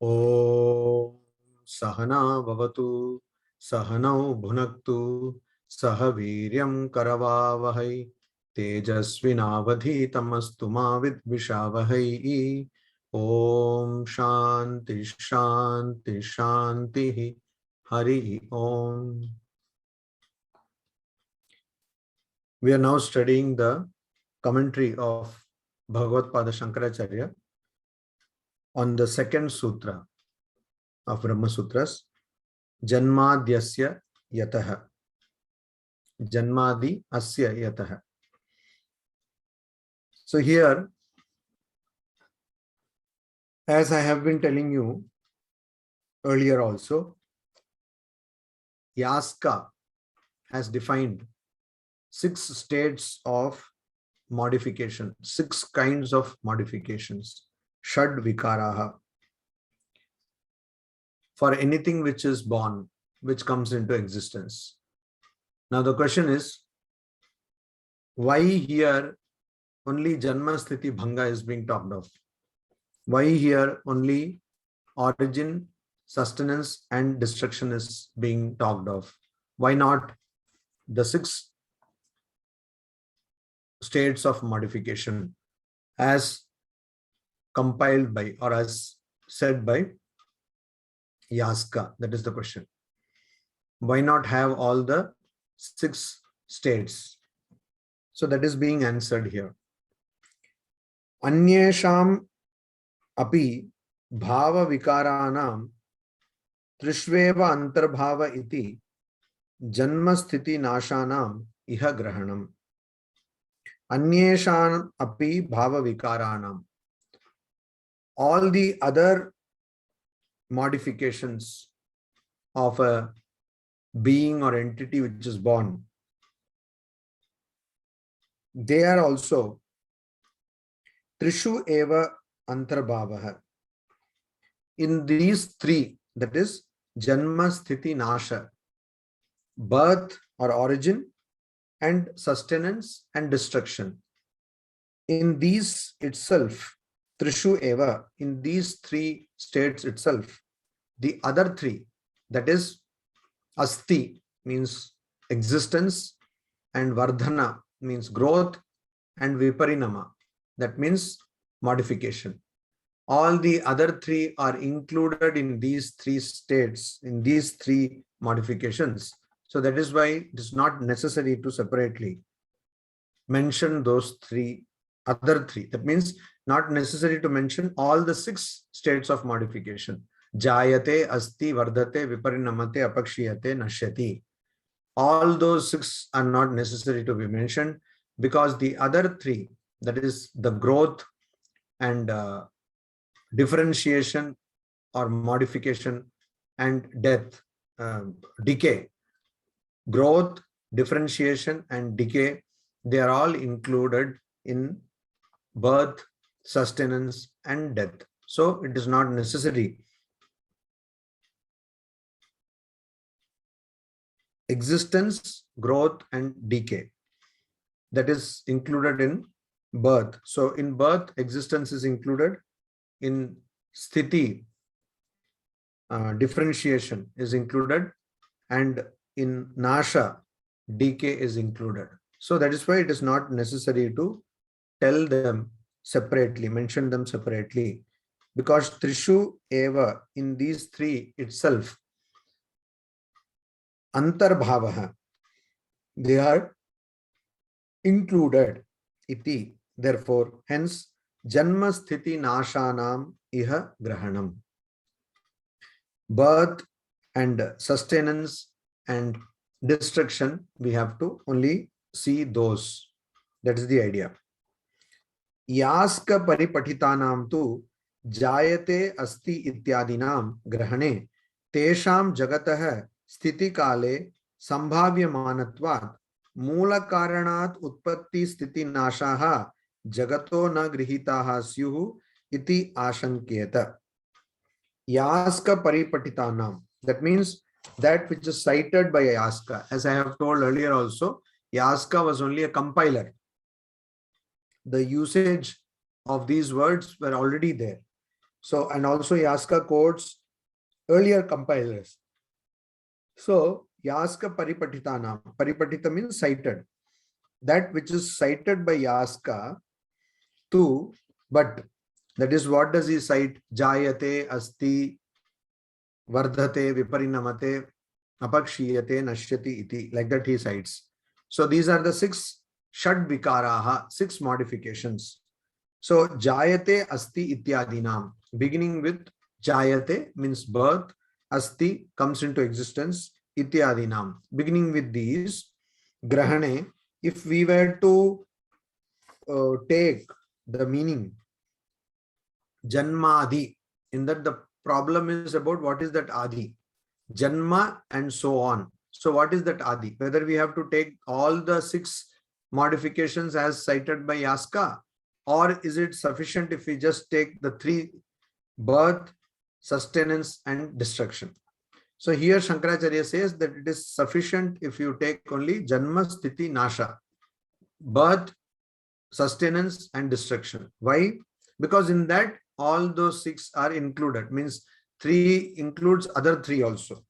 Om Sahana Bhavatu Sahanau Bhunaktu Sahaviryam Karavavahai Tejasvinavadhitamastu ma vidvishavahai. Om Shanti Shanti Shanti Hari Om. We are now studying the commentary of Bhagavad-Pada Shankaracharya on the second sutra of Brahma Sutras, Janmadhyasya Yataha. Janmadi Asya Yataha. So here, as I have been telling you earlier also, Yaska has defined 6 states of modification, 6 kinds of modifications, Shad Vikaraha, for anything which is born, which comes into existence. Now the question is, why here only Janma Sthiti Bhanga is being talked of? Why here only origin, sustenance and destruction is being talked of? Why not the 6 states of modification as compiled by or as said by Yaska? That is the question. Why not have all the 6 states? So that is being answered here. Anyesham api bhava vikaranam trishveva antarbhava iti janma sthiti nashanam iha grahanam. Anyesham api bhava vikaranam. All the other modifications of a being or entity which is born, they are also Trishu eva antarbhavaha. In these 3, that is Janma Sthiti Nasha, birth or origin, and sustenance and destruction. In these itself, Trishu eva, in these 3 states itself, the other 3, that is Asti means existence, and Vardhana means growth, and Viparinama, that means modification. All the other 3 are included in these 3 states, in these 3 modifications. So that is why it is not necessary to separately mention those 3 other 3. That means not necessary to mention all the 6 states of modification. Jayate, Asti, Vardhate, Viparinamate, Apakshiyate, Nashyati. All those 6 are not necessary to be mentioned because the other 3, that is the growth and differentiation or modification and death, decay, growth, differentiation and decay, they are all included in birth, sustenance and death. So it is not necessary. Existence, growth and decay, that is included in birth. So in birth, existence is included. In sthiti, differentiation is included, and in nasha, decay is included. So that is why it is not necessary to tell them separately, mention them separately, because Trishu eva, in these 3 itself, antarbhavaha, they are included. Iti, therefore, hence, Janma Sthiti Nashanam Iha Grahanam. Birth and sustenance and destruction, we have to only see those. That is the idea. Yaska Paripatitanam tu Jayate Asti Ityadinam Grahane Tesham Jagataha Sthiti Kale Sambhavyamanatvat Mula Karanat Utpatti Sthiti Nashaha Jagato na grihitaha syuhu iti ashanketa. Yaska paripatitanam. That means that which is cited by Yaska. As I have told earlier also, Yaska was only a compiler. The usage of these words were already there. So, and also Yaska quotes earlier compilers. So, Yaska Paripatitana. Paripatita means cited. That which is cited by Yaska to, but that is, what does he cite? Jayate, asti, vardhate, viparinamate, apakshiyate, nashyati iti. Like that he cites. So these are the 6 shad vikaraha, 6 modifications. So jayate, asti, ityadinam. Beginning with jayate means birth, asti comes into existence, ityadinam. Beginning with these, grahane, if we were to take the meaning Janmadi, in that the problem is about what is that Adi, Janma and so on. So what is that Adi? Whether we have to take all the 6 modifications as cited by Yaska, or is it sufficient if we just take the 3: birth, sustenance and destruction? So here Shankaracharya says that it is sufficient if you take only Janma, Sthiti, Nasha, birth, sustenance and destruction. Why? Because in that all those 6 are included, means 3 includes other 3 also.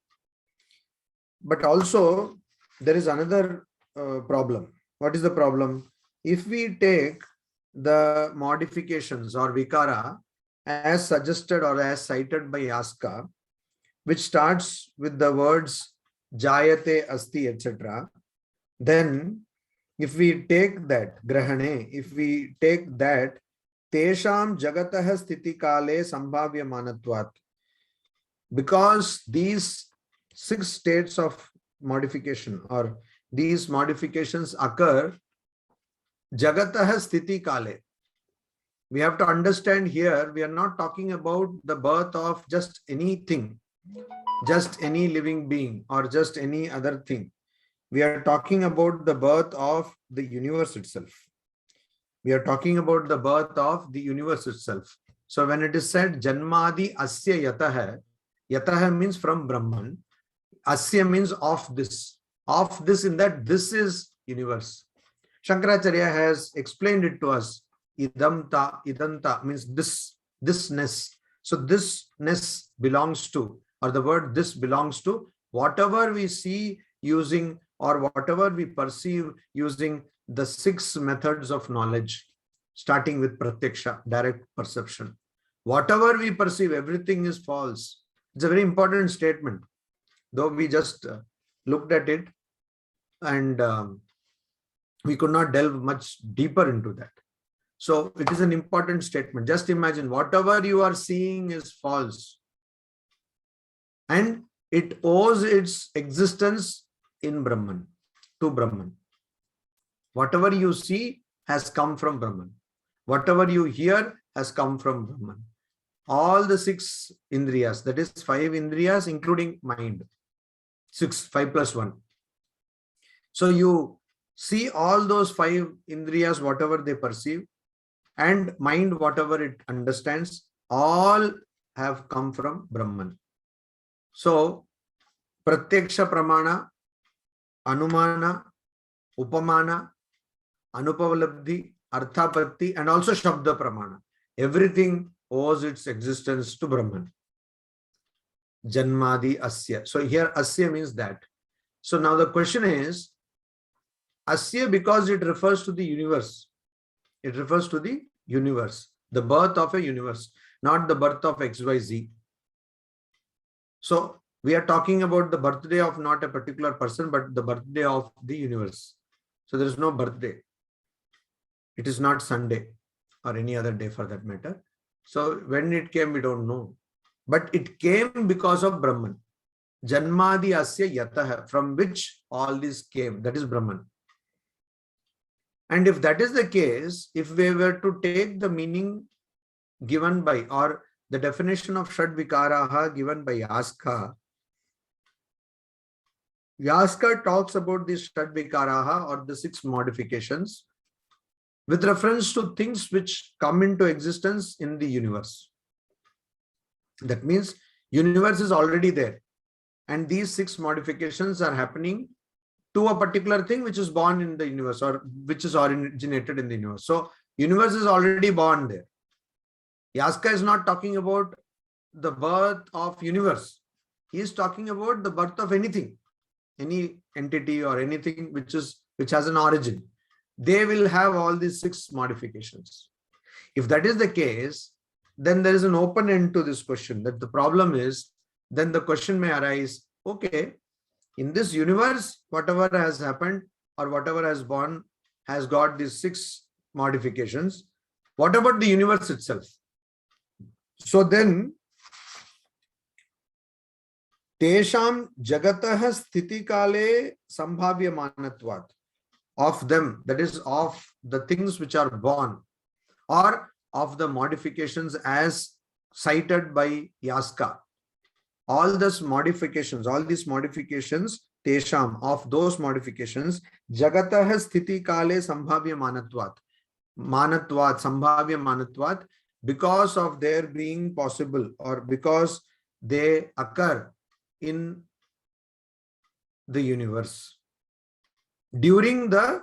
But also there is another problem. What is the problem? If we take the modifications or vikara as suggested or as cited by Yaska, which starts with the words jayate, asti, etc., then if we take that grahane, if we take that tesham jagatah sthiti kale sambhavya manatvat, because these 6 states of modification or these modifications occur jagatah sthiti kale. We have to understand here, we are not talking about the birth of just anything, just any living being or just any other thing. We are talking about the birth of the universe itself. We are talking about the birth of the universe itself. So when it is said Janmadi Asya Yataha, Yataha means from Brahman, Asya means of this in that this is universe. Shankaracharya has explained it to us. Idamta, idanta means thisness. So thisness belongs to, or the word this belongs to whatever we see using or whatever we perceive using the 6 methods of knowledge, starting with pratyaksha, direct perception. Whatever we perceive, everything is false. It's a very important statement, though we just looked at it and we could not delve much deeper into that. So it is an important statement. Just imagine, whatever you are seeing is false and it owes its existence in Brahman, to Brahman. Whatever you see has come from Brahman. Whatever you hear has come from Brahman. All the 6 indriyas, that is 5 indriyas including mind. 6, 5 plus 1. So you see all those 5 indriyas, whatever they perceive, and mind, whatever it understands, all have come from Brahman. So pratyaksha pramana, anumana, upamana, anupavalabdhi, arthapatti, and also shabda pramana. Everything owes its existence to Brahman. Janmadi asya. So here asya means that. So now the question is, asya, because it refers to the universe. It refers to the universe, the birth of a universe, not the birth of XYZ. So we are talking about the birthday of not a particular person, but the birthday of the universe. So there is no birthday. It is not Sunday or any other day for that matter. So when it came, we don't know. But it came because of Brahman. Janmadi asya yataha, from which all this came. That is Brahman. And if that is the case, if we were to take the meaning given by, or the definition of Shad Vikaraha given by Yaska, Yaska talks about these Shad Vikaraha or the 6 modifications with reference to things which come into existence in the universe. That means universe is already there. And these 6 modifications are happening to a particular thing which is born in the universe or which is originated in the universe. So universe is already born there. Yaska is not talking about the birth of universe. He is talking about the birth of anything, any entity or anything which has an origin. They will have all these 6 modifications. If that is the case, then there is an open end to this question. That the problem is, then the question may arise, okay, in this universe, whatever has happened or whatever has born has got these 6 modifications. What about the universe itself? So then, Tesham jagatah sthiti kale sambhavya manatvat. Of them, that is of the things which are born or of the modifications as cited by Yaska. All these modifications, Tesham, of those modifications, jagatah sthiti kale sambhavya manatvat. Sambhavya manatvat, because of their being possible or because they occur in the universe during the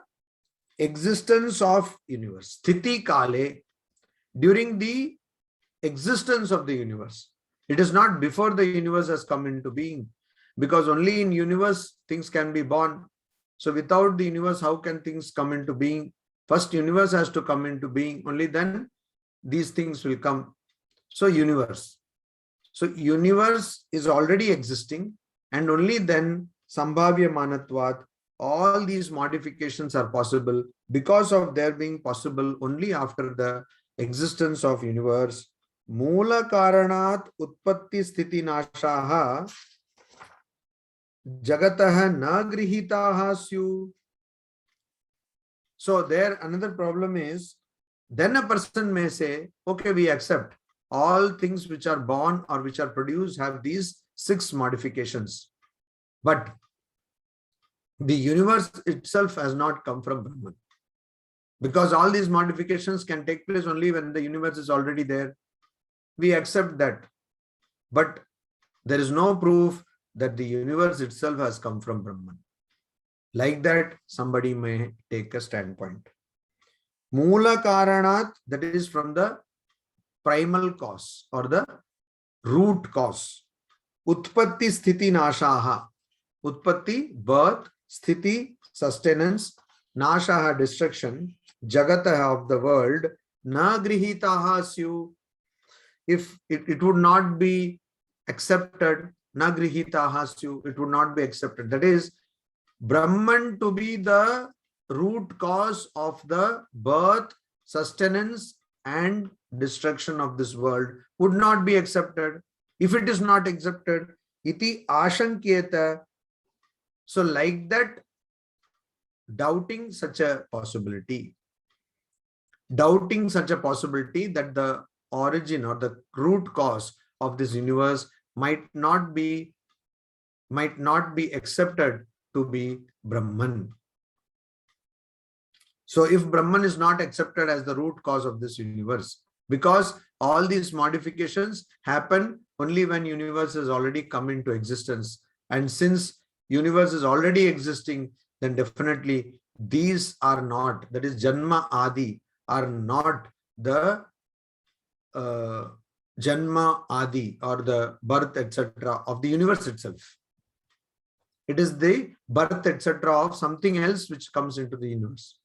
existence of universe. Sthiti kale, during the existence of the universe. It is not before the universe has come into being, because only in universe things can be born. So without the universe, how can things come into being? First universe has to come into being, only then these things will come. So universe. So universe is already existing, and only then sambhavya manatvat, all these modifications are possible because of their being possible only after the existence of universe. Moola karanat utpatti sthiti nashaha jagatah na grihitaha syu. So there another problem is, then a person may say, okay, we accept all things which are born or which are produced have these 6 modifications. But the universe itself has not come from Brahman, because all these modifications can take place only when the universe is already there. We accept that, but there is no proof that the universe itself has come from Brahman. Like that, somebody may take a standpoint. Moola karanat, that is from the primal cause or the root cause. Utpatti sthiti nashaha. Utpatti, birth, sthiti, sustenance, nashaha, destruction, jagatah, of the world, na grihitaha syu. If it would not be accepted, na grihitaha syu, it would not be accepted. That is, Brahman to be the root cause of the birth, sustenance and destruction of this world would not be accepted. If it is not accepted, iti ashankyeta. So like that, doubting such a possibility that the origin or the root cause of this universe might not be accepted to be Brahman. So if Brahman is not accepted as the root cause of this universe, because all these modifications happen only when universe has already come into existence, and since universe is already existing, then definitely these are not, that is Janma Adi, are not the Janma Adi or the birth etc. of the universe itself. It is the birth etc. of something else which comes into the universe.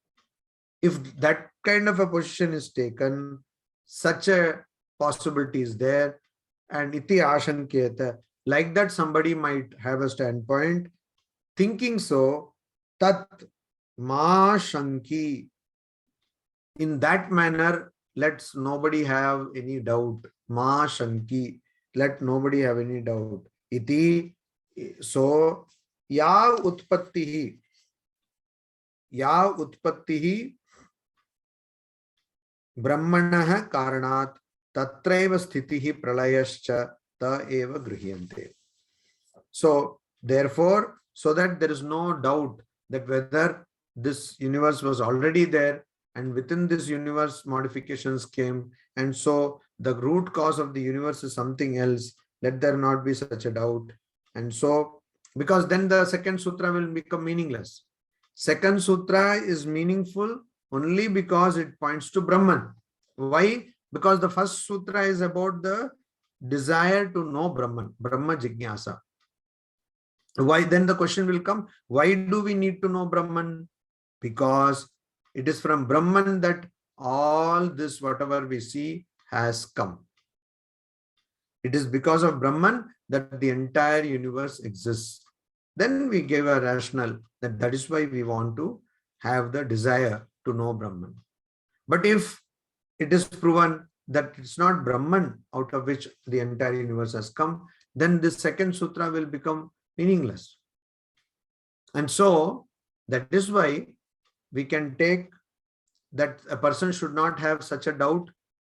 If that kind of a position is taken, such a possibility is there, and iti ashankyeta, like that somebody might have a standpoint thinking so, tat ma shanki. In that manner, let's nobody have any doubt. Ma shanki, let nobody have any doubt. Iti, so ya utpattihi brahmanah karanat tatraiva sthitihi pralayascha ta eva grihyante. So therefore, so that there is no doubt that whether this universe was already there and within this universe modifications came, and so the root cause of the universe is something else, let there not be such a doubt. And so, because then the second sutra will become meaningless. Second sutra is meaningful only because it points to Brahman. Why? Because the first sutra is about the desire to know Brahman, Brahma Jignasa. Why? Then the question will come, why do we need to know Brahman? Because it is from Brahman that all this, whatever we see, has come. It is because of Brahman that the entire universe exists. Then we gave a rationale that is why we want to have the desire to know Brahman. But if it is proven that it's not Brahman out of which the entire universe has come, then this second sutra will become meaningless. And so that is why we can take that a person should not have such a doubt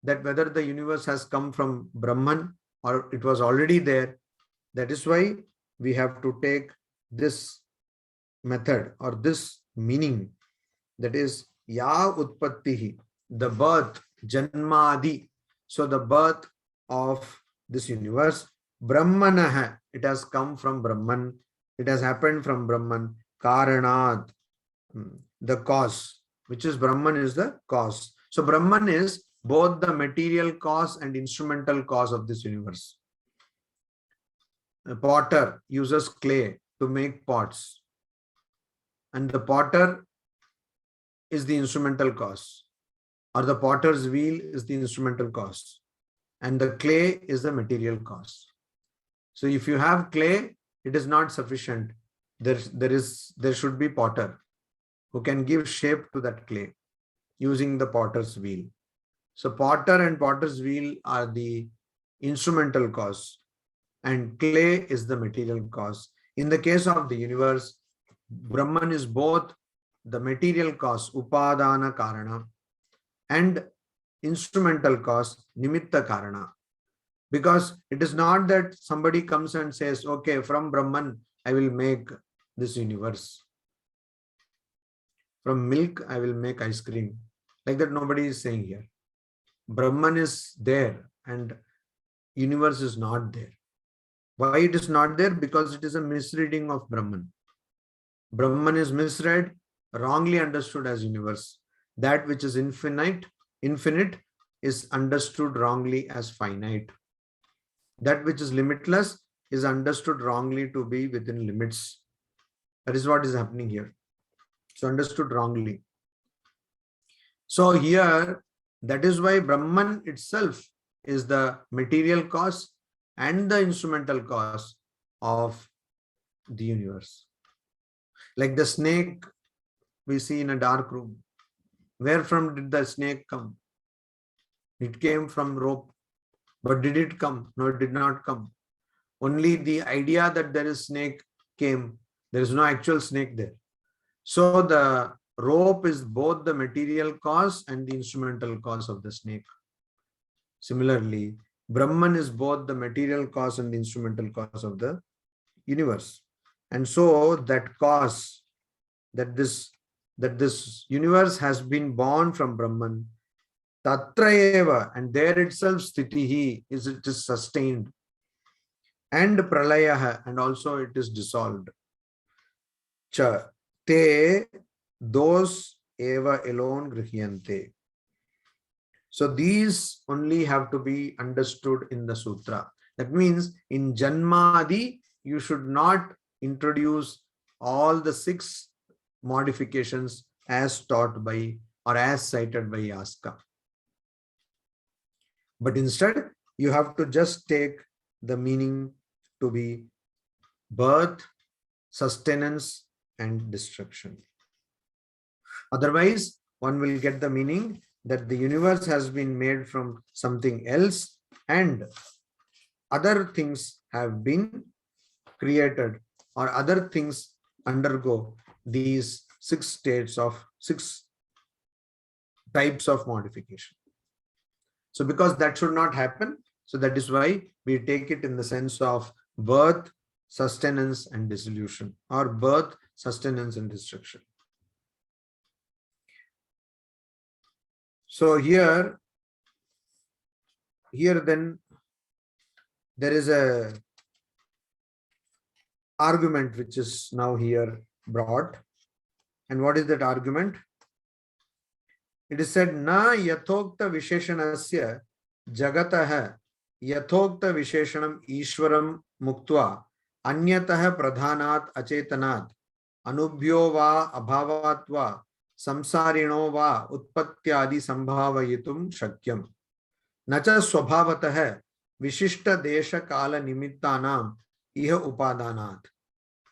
that whether the universe has come from Brahman or it was already there. That is why we have to take this method or this meaning, that is ya utpattihi, the birth, janmadi. So the birth of this universe, Brahmanah, it has come from Brahman, it has happened from Brahman, Karanat, the cause, which is Brahman is the cause. So Brahman is both the material cause and instrumental cause of this universe. A potter uses clay to make pots, and the potter is the instrumental cause, or the potter's wheel is the instrumental cause, and the clay is the material cause. So if you have clay, it is not sufficient. There should be potter who can give shape to that clay using the potter's wheel. So potter and potter's wheel are the instrumental cause, and clay is the material cause. In the case of the universe, Brahman is both the material cause, upadana karana, and instrumental cause, nimitta karana. Because it is not that somebody comes and says, okay, from Brahman, I will make this universe. From milk, I will make ice cream. Like that, nobody is saying here. Brahman is there and universe is not there. Why it is not there? Because it is a misreading of Brahman. Brahman is misread, wrongly understood as universe. That which is infinite is understood wrongly as finite. That which is limitless is understood wrongly to be within limits. That is what is happening here. So understood wrongly. So here, that is why Brahman itself is the material cause and the instrumental cause of the universe. Like the snake we see in a dark room. Where from did the snake come? It came from rope. But did it come? No, it did not come. Only the idea that there is snake came. There is no actual snake there. So the rope is both the material cause and the instrumental cause of the snake. Similarly, Brahman is both the material cause and the instrumental cause of the universe. And so that cause, that this universe has been born from Brahman, Tatra eva, and there itself sthitihi, it is sustained, and pralayaha, and also it is dissolved. Cha te, those eva alone grihyante. So these only have to be understood in the sutra. That means in Janmadi, you should not introduce all the 6 modifications as taught by or as cited by Yaska. But instead, you have to just take the meaning to be birth, sustenance, and destruction. Otherwise, one will get the meaning that the universe has been made from something else and other things have been created, or other things undergo these 6 types of modification. So because that should not happen, so that is why we take it in the sense of birth, sustenance, and dissolution, or birth, sustenance, and destruction. So here then there is a argument which is now here brought. And what is that argument? It is said, na yathokta visheshanasya Jagatah Yathokta Visheshanam Ishwaram Muktva Anyatah Pradhanat Achetanat Anubhyo va Abhavatva Samsarino va Utpatyadi Sambhavayitum Shakyam Nacha Swabhavatah Vishishta Desha Kala Nimittanam Iha Upadanat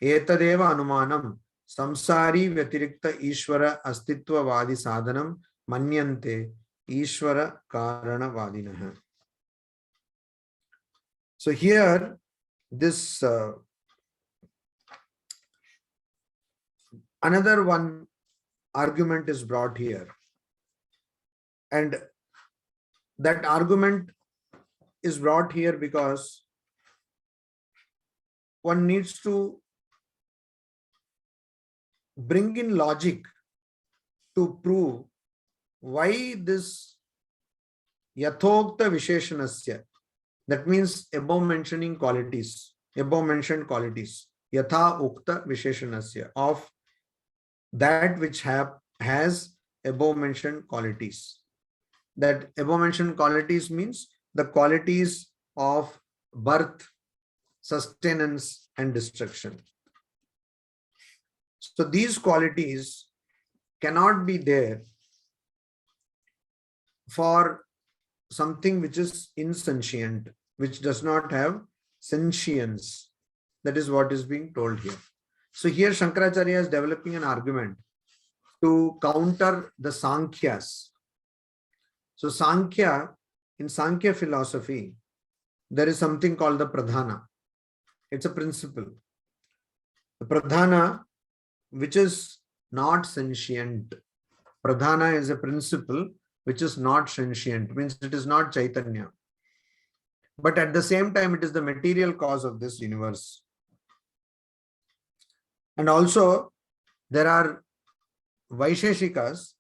Etadeva Anumanam Samsari Vyatirikta Ishwara Astitva Vadi Sadhanam Manyante Ishwara Karana Vadinaha. So here this another one argument is brought here, and that argument is brought here because one needs to bring in logic to prove why this Yathokta Visheshanasya, that means above mentioned qualities, Yatha Ukta Visheshanasya, of that which has above mentioned qualities. That above mentioned qualities means the qualities of birth, sustenance, and destruction. So these qualities cannot be there for something which is insentient, which does not have sentience. That is what is being told here. So here Shankaracharya is developing an argument to counter the Sankhyas. So Sankhya, in Sankhya philosophy, there is something called the Pradhana. It's a principle. The Pradhana, which is not sentient. Pradhana is a principle which is not sentient, means it is not Chaitanya. But at the same time, it is the material cause of this universe. And also, there are Vaisheshikas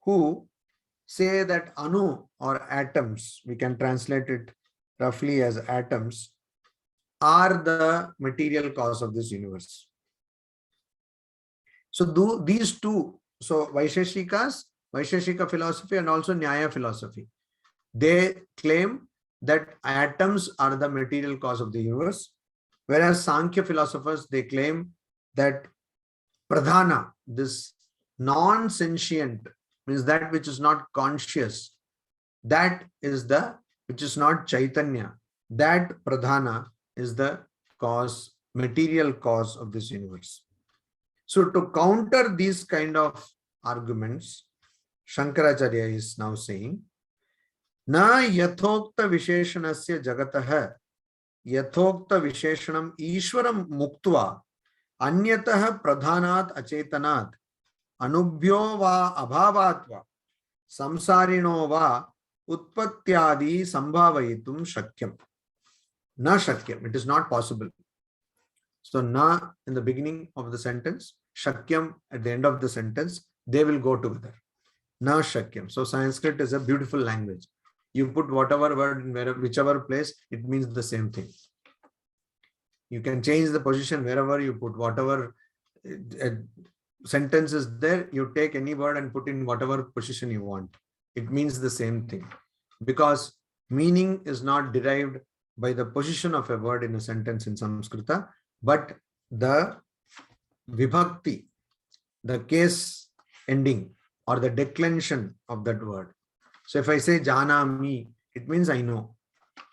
who say that Anu or atoms, we can translate it roughly as atoms, are the material cause of this universe. So these two, so Vaisheshikas, Vaisheshika philosophy and also Nyaya philosophy, they claim that atoms are the material cause of the universe, whereas Sankhya philosophers, they claim that Pradhana, this non-sentient, means that which is not conscious, that is the which is not Chaitanya, that Pradhana is the cause, material cause of this universe. So to counter these kind of arguments, Shankaracharya is now saying, Na yathokta visheshanasya jagatah yathokta visheshanam ishwaram muktva anyatah pradhanat achetanat anubhyo va abhavatva samsarino va utpatyadi sambhavayitum shakyam. Na shakyam, it is not possible. So na in the beginning of the sentence, shakyam at the end of the sentence, they will go together. Na shakyam. So Sanskrit is a beautiful language. You put whatever word in whichever place, it means the same thing. You can change the position wherever you put whatever sentence is there. You take any word and put in whatever position you want. It means the same thing, because meaning is not derived by the position of a word in a sentence in Sanskrita, but the vibhakti, the case ending or the declension of that word. So if I say janami, it means I know.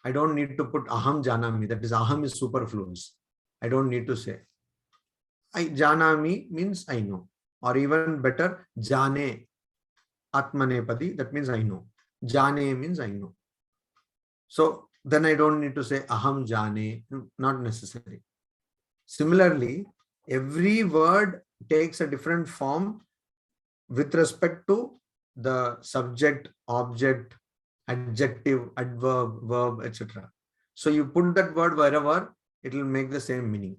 I don't need to put aham janami. That is, aham is superfluous. I don't need to say. Janami means I know. Or even better, jane, atmanepadi, that means I know. Jane means I know. So then I don't need to say aham jane, not necessary. Similarly, every word takes a different form with respect to the subject, object, adjective, adverb, verb, etc. So you put that word wherever, it will make the same meaning.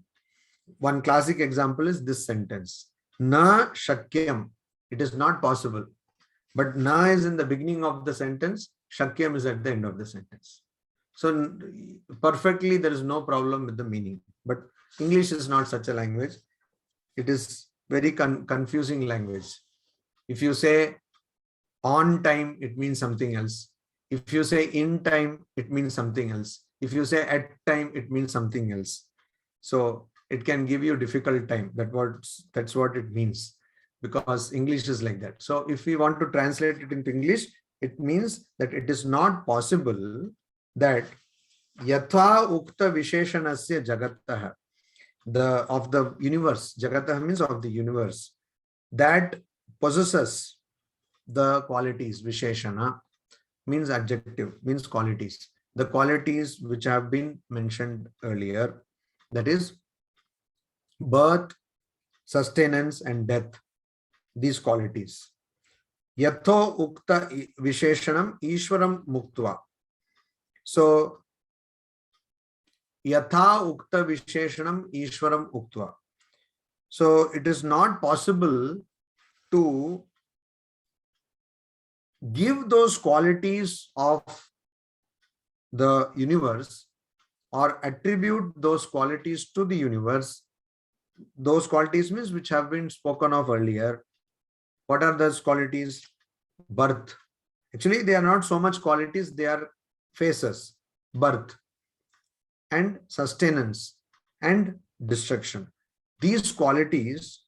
One classic example is this sentence. Na shakyam. It is not possible. But na is in the beginning of the sentence, shakyam is at the end of the sentence. So perfectly, there is no problem with the meaning. But English is not such a language. It is very confusing language. If you say on time, it means something else. If you say in time, it means something else. If you say at time, it means something else. So it can give you difficult time. That's what it means, because English is like that. So if we want to translate it into English, it means that it is not possible that yatha ukta visheshanasya jagatah, of the universe, jagatah means of the universe, that possesses the qualities, visheshana means adjective, means qualities, the qualities which have been mentioned earlier, that is birth, sustenance and death, these qualities. Yatho ukta visheshanam ishwaram muktva. So yatha ukta visheshanam ishwaram uktva. So it is not possible to give those qualities of the universe or attribute those qualities to the universe. Those qualities means which have been spoken of earlier. What are those qualities? Birth. Actually, they are not so much qualities, they are phases. Birth and sustenance and destruction. These qualities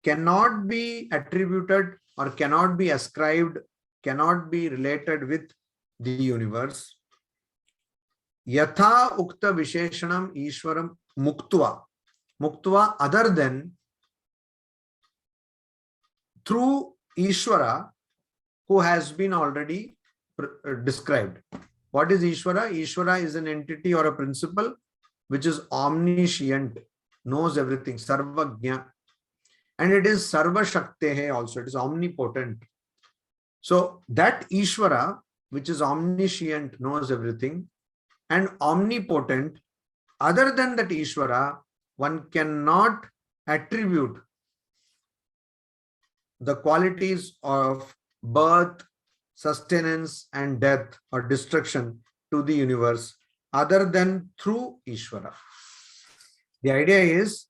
cannot be attributed or cannot be ascribed, cannot be related with the universe. Yatha ukta visheshanam ishwaram muktva. Muktva, other than through Ishwara, who has been already described. What is Ishwara? Ishwara is an entity or a principle which is omniscient, knows everything, sarvagnya, and it is sarva shaktehe also, it is omnipotent. So that Ishwara, which is omniscient, knows everything, and omnipotent, other than that Ishwara, one cannot attribute the qualities of birth, sustenance and death or destruction to the universe other than through Ishwara. The idea is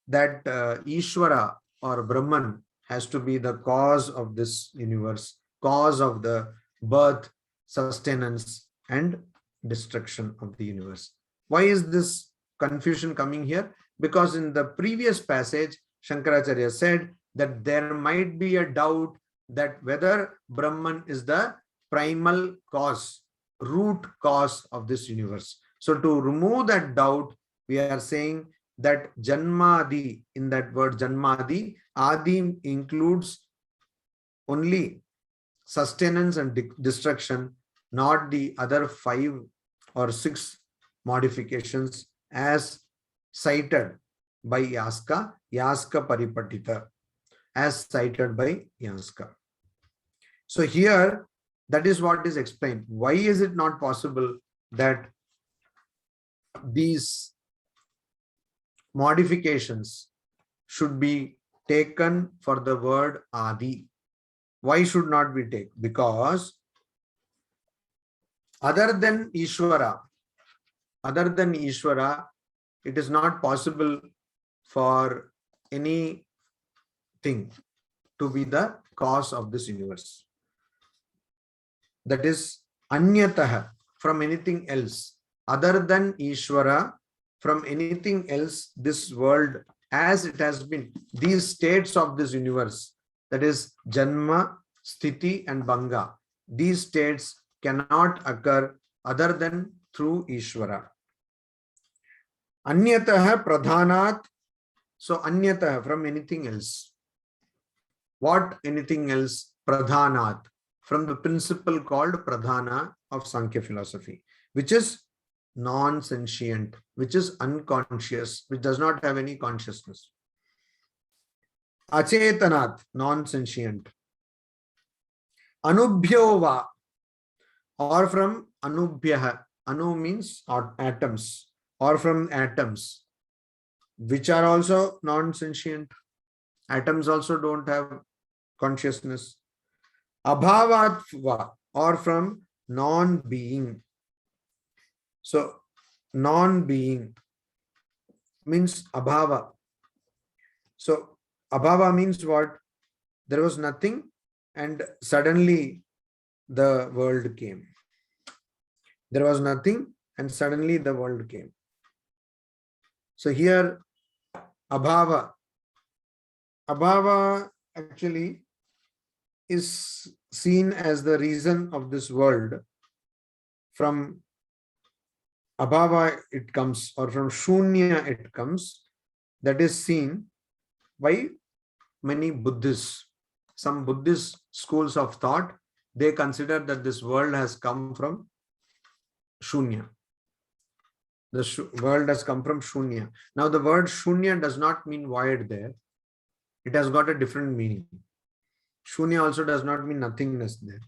that Ishwara or Brahman has to be the cause of this universe, cause of the birth, sustenance and destruction of the universe. Why is this confusion coming here? Because in the previous passage, Shankaracharya said that there might be a doubt that whether Brahman is the primal cause, root cause of this universe. So to remove that doubt, we are saying that Janmadi, in that word Janmadi, Adi includes only sustenance and destruction, not the other 5 or 6 modifications as cited by Yaska Paripatita, as cited by Yaska. So here, that is what is explained. Why is it not possible that these modifications should be taken for the word Adi? Why should not be taken? Because other than Ishwara, it is not possible for anything to be the cause of this universe. That is anyataha, from anything else. Other than Ishwara, from anything else, this world as it has been, these states of this universe, that is Janma, Sthiti and Bhanga, these states cannot occur other than through Ishwara. Anyataha pradhanat. So anyataha, from anything else. What anything else? Pradhanat, from the principle called pradhana of Sankhya philosophy, which is non-sentient, which is unconscious, which does not have any consciousness. Achetanat, non-sentient. Anubhyova, or from anubhyaha. Anu means atoms, or from atoms, which are also non-sentient. Atoms also don't have consciousness. Abhavatva, or from non-being. So non-being means abhava. So abhava means what? There was nothing and suddenly the world came. There was nothing and suddenly the world came. So here abhava actually is seen as the reason of this world. From abhava it comes, or from shunya it comes. That is seen by many Buddhists. Some Buddhist schools of thought, they consider that this world has come from shunya. The world has come from shunya. Now the word shunya does not mean void there. It has got a different meaning. Shunya also does not mean nothingness there.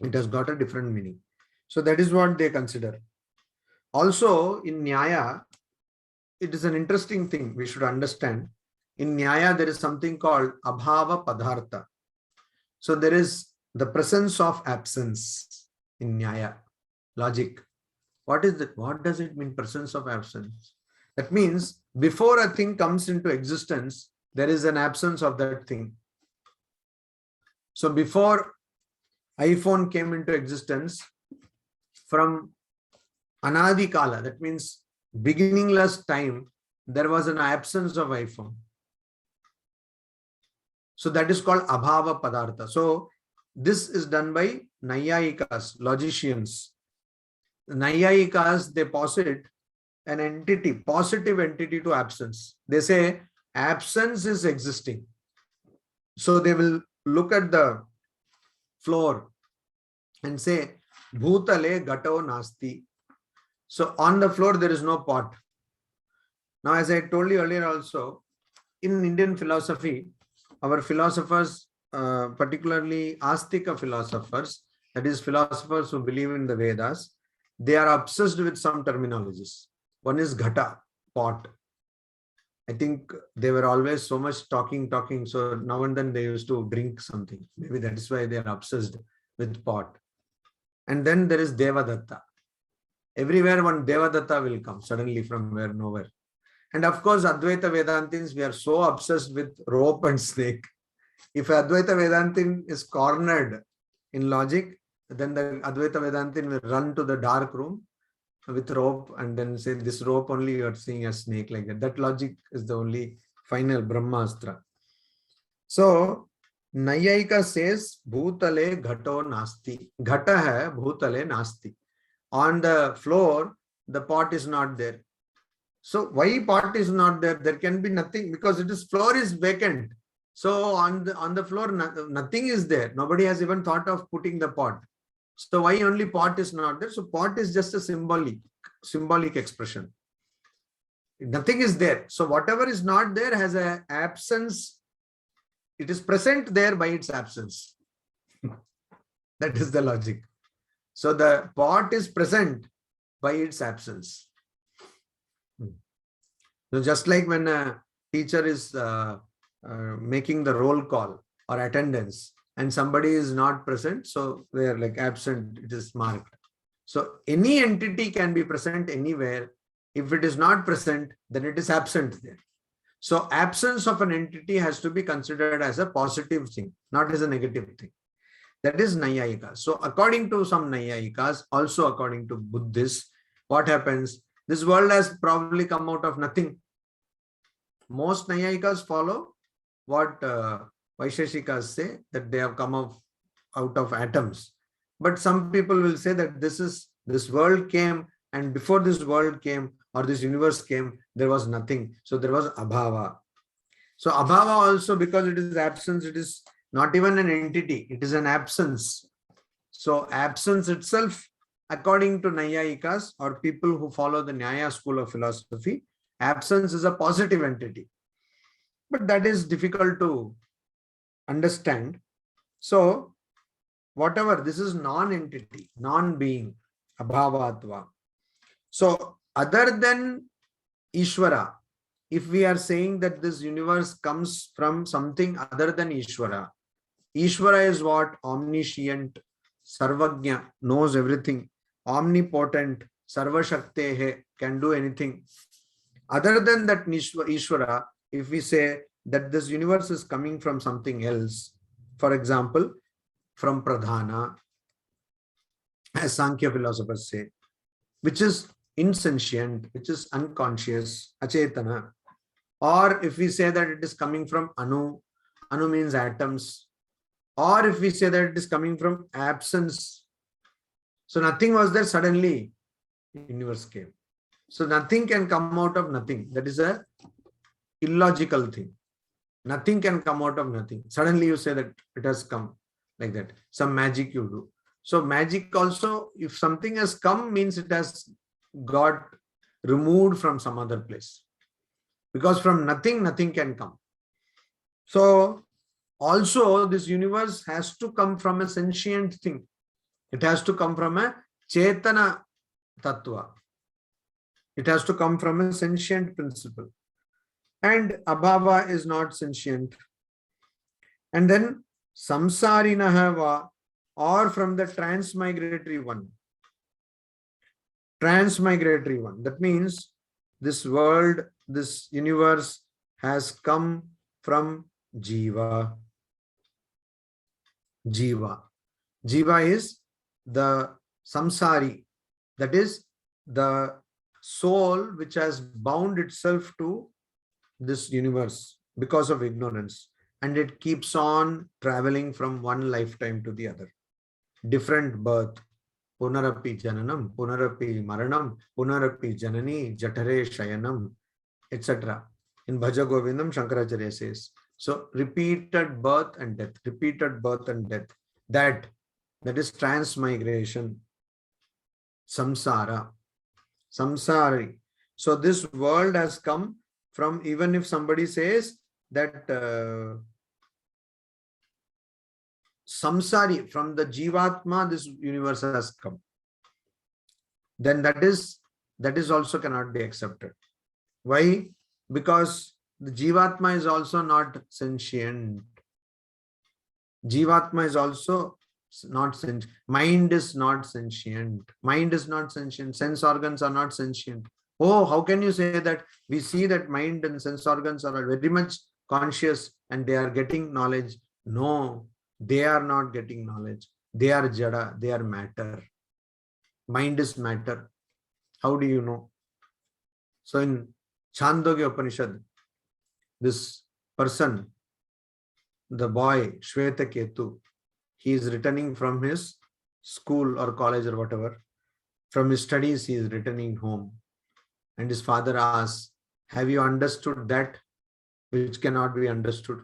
It has got a different meaning. So that is what they consider. Also in Nyaya, it is an interesting thing we should understand. In Nyaya, there is something called abhava padartha. So there is the presence of absence in Nyaya, logic. What is that? What does it mean, presence of absence? That means before a thing comes into existence, there is an absence of that thing. So before iPhone came into existence, from Anadi Kala, that means beginningless time, there was an absence of iPhone. So that is called abhava padartha. So this is done by Nayayikas, logicians. Nayayikas, they posit an entity, positive entity to absence. They say absence is existing. So they will look at the floor and say, Bhutale gato nasti. So on the floor, there is no pot. Now, as I told you earlier also, in Indian philosophy, our philosophers, particularly Astika philosophers, that is philosophers who believe in the Vedas, they are obsessed with some terminologies. One is ghata, pot. I think they were always so much talking. So now and then they used to drink something. Maybe that is why they are obsessed with pot. And then there is Devadatta. Everywhere one Devadatta will come suddenly from nowhere. And of course, Advaita Vedantins, we are so obsessed with rope and snake. If Advaita Vedantin is cornered in logic, then the Advaita Vedantin will run to the dark room with rope and then say, this rope only you are seeing a snake, like that. That logic is the only final Brahmastra. So, Nayayika says, Bhutale ghato nasti. Ghata hai, bhutale nasti. On the floor, the pot is not there. So why pot is not there? There can be nothing because it is floor is vacant. So on the floor, nothing is there. Nobody has even thought of putting the pot. So why only pot is not there? So pot is just a symbolic expression. Nothing is there. So whatever is not there has an absence. It is present there by its absence. That is the logic. So the pot is present by its absence. So just like when a teacher is making the roll call or attendance and somebody is not present, so they are like absent, it is marked. So any entity can be present anywhere. If it is not present, then it is absent there. So absence of an entity has to be considered as a positive thing, not as a negative thing. That is Nayayika. So according to some Nayayikas, also according to Buddhists, what happens? This world has probably come out of nothing. Most Nayayikas follow what Vaisheshikas say, that they have come out of atoms. But some people will say that this world came, and before this world came or this universe came, there was nothing. So there was abhava. So abhava also, because it is absence, it is not even an entity, it is an absence. So absence itself, according to Nayayikas or people who follow the Nyaya school of philosophy, absence is a positive entity. But that is difficult to understand. So whatever, this is non-entity, non-being, abhavatva. So other than Ishwara, if we are saying that this universe comes from something other than Ishwara, Ishwara is what? Omniscient, Sarvagnya, knows everything, omnipotent, Sarvashaktehe, can do anything. Other than that Ishwara, if we say that this universe is coming from something else, for example, from Pradhana, as Sankhya philosophers say, which is insentient, which is unconscious, achetana. Or if we say that it is coming from Anu, Anu means atoms. Or if we say that it is coming from absence, so nothing was there, suddenly universe came. So nothing can come out of nothing. That is a illogical thing. Nothing can come out of nothing. Suddenly you say that it has come like that. Some magic you do. So magic also, if something has come, means it has got removed from some other place. Because from nothing, nothing can come. So also this universe has to come from a sentient thing. It has to come from a Chetana Tattva. It has to come from a sentient principle. And Abhava is not sentient. And then Samsarinaha va, or from the transmigratory one. Transmigratory one. That means this world, this universe has come from Jiva. Jiva. Jiva is the samsari, that is the soul which has bound itself to this universe because of ignorance, and it keeps on traveling from one lifetime to the other. Different birth, punarapi jananam, punarapi maranam, punarapi janani, jatare shayanam, etc. In Bhaja Govindam, Shankaracharya says, so repeated birth and death, repeated birth and death. That is transmigration, samsara, samsari. So this world has come from, even if somebody says that samsari, from the Jivatma, this universe has come, then that is also cannot be accepted. Why? Because the Jivatma is also not sentient. Jivatma is also not sentient. Mind is not sentient. Mind is not sentient. Sense organs are not sentient. Oh, how can you say that? We see that mind and sense organs are very much conscious and they are getting knowledge. No, they are not getting knowledge. They are jada, they are matter. Mind is matter. How do you know? So in Chandogya Upanishad, this person, the boy, Shvetaketu, he is returning from his school or college or whatever. From his studies, he is returning home. And his father asks, have you understood that which cannot be understood?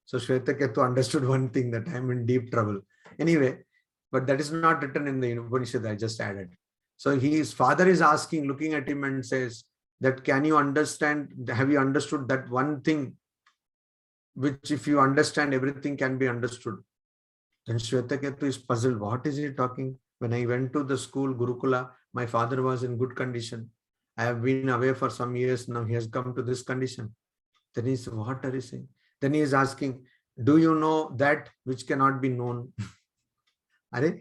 So Shvetaketu understood one thing, that I am in deep trouble. Anyway, but that is not written in the Upanishad, I just added. So his father is asking, looking at him and says that, can you understand, have you understood that one thing which if you understand, everything can be understood? Then Shvetaketu is puzzled. What is he talking? When I went to the school, Gurukula, my father was in good condition. I have been away for some years now. He has come to this condition. Then he says, what are you saying? Then he is asking, do you know that which cannot be known? Are,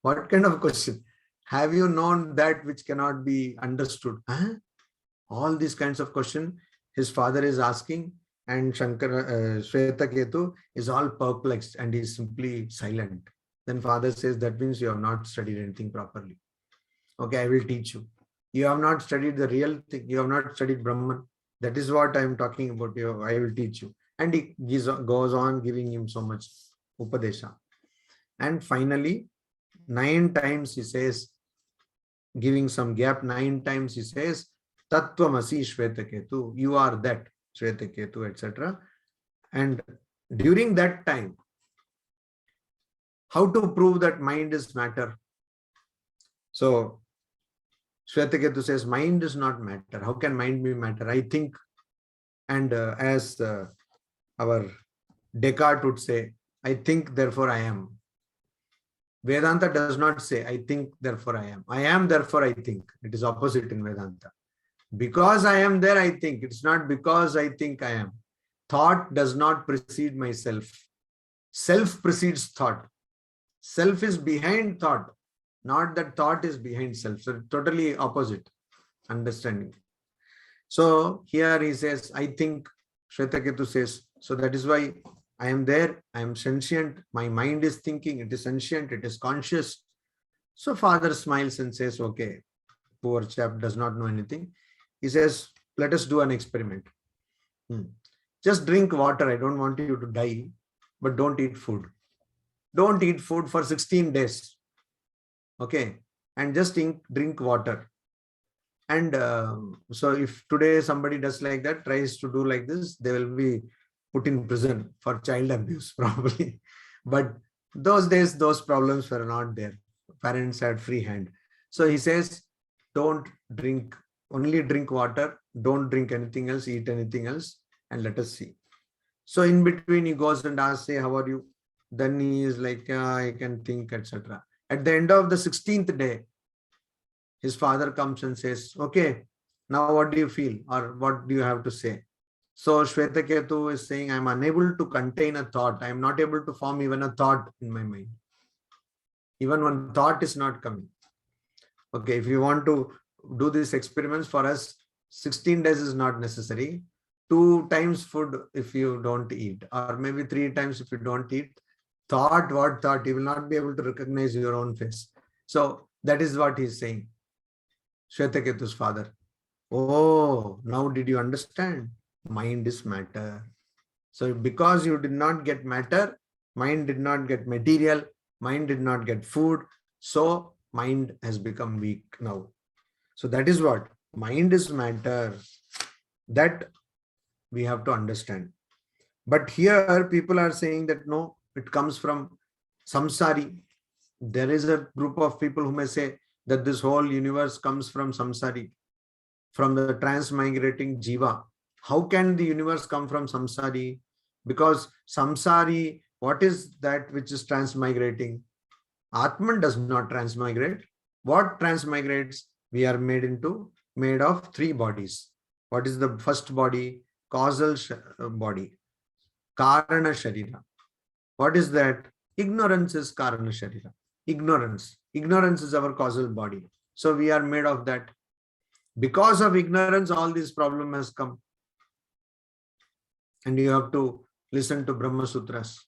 what kind of question? Have you known that which cannot be understood? Huh? All these kinds of questions his father is asking, and Shvetaketu is all perplexed and he is simply silent. Then father says, that means you have not studied anything properly. Okay, I will teach you. You have not studied the real thing. You have not studied Brahman. That is what I am talking about. I will teach you. And he goes on giving him so much upadesha. And finally, 9 times he says, giving some gap, 9 times he says, Tattvamasi Shvetaketu, you are that Shvetaketu, etc. And during that time, how to prove that mind is matter? So Shvetaketu says, mind is not matter. How can mind be matter? I think. And as our Descartes would say, I think, therefore I am. Vedanta does not say, I think, therefore I am. I am, therefore I think. It is opposite in Vedanta. Because I am there, I think. It's not because I think I am. Thought does not precede myself. Self precedes thought. Self is behind thought. Not that thought is behind self. So totally opposite understanding. So here he says, I think, Shvetaketu says, so that is why I am there, I am sentient, my mind is thinking, it is sentient, it is conscious. So father smiles and says, okay, poor chap does not know anything. He says, let us do an experiment. Just drink water. I don't want you to die, but don't eat food. Don't eat food for 16 days. Okay. And just drink water. And so if today somebody does like that, tries to do like this, they will be put in prison for child abuse probably. But those days, those problems were not there. Parents had free hand. So he says, don't drink, only drink water. Don't drink anything else, eat anything else, and let us see. So in between, he goes and asks, say, how are you? Then he is like, I can think, etc. At the end of the 16th day, his father comes and says, okay, now what do you feel? Or what do you have to say? So Shvetaketu is saying, I'm unable to contain a thought. I'm not able to form even a thought in my mind. Even one thought is not coming. Okay, if you want to do these experiments, for us, 16 days is not necessary. 2 times food if you don't eat, or maybe 3 times if you don't eat. Thought, what thought? You will not be able to recognize your own face. So that is what he is saying. Shvetaketu's father. Oh, now did you understand? Mind is matter. So because you did not get matter, mind did not get material, mind did not get food, so mind has become weak now. So that is what mind is matter. That we have to understand. But here people are saying that no, it comes from samsari. There is a group of people who may say that this whole universe comes from samsari, from the transmigrating jiva. How can the universe come from samsari? Because samsari, what is that which is transmigrating? Atman does not transmigrate. What transmigrates? We are made of 3 bodies. What is the first body? Causal body. Karana Sharira. What is that? Ignorance is Karana Sharira. Ignorance. Ignorance is our causal body. So we are made of that. Because of ignorance, all this problem has come. And you have to listen to Brahma Sutras.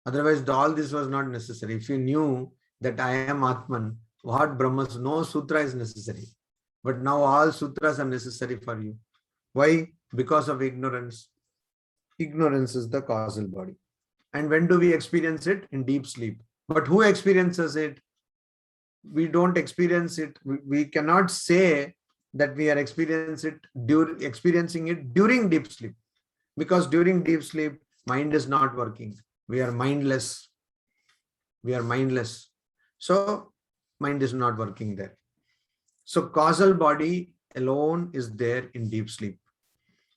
Otherwise, all this was not necessary. If you knew that I am Atman, what Brahma, no sutra is necessary. But now all sutras are necessary for you. Why? Because of ignorance. Ignorance is the causal body. And when do we experience it? In deep sleep. But who experiences it? We don't experience it. We cannot say that we are experiencing it during deep sleep. Because during deep sleep, mind is not working. We are mindless. We are mindless. So mind is not working there. So causal body alone is there in deep sleep.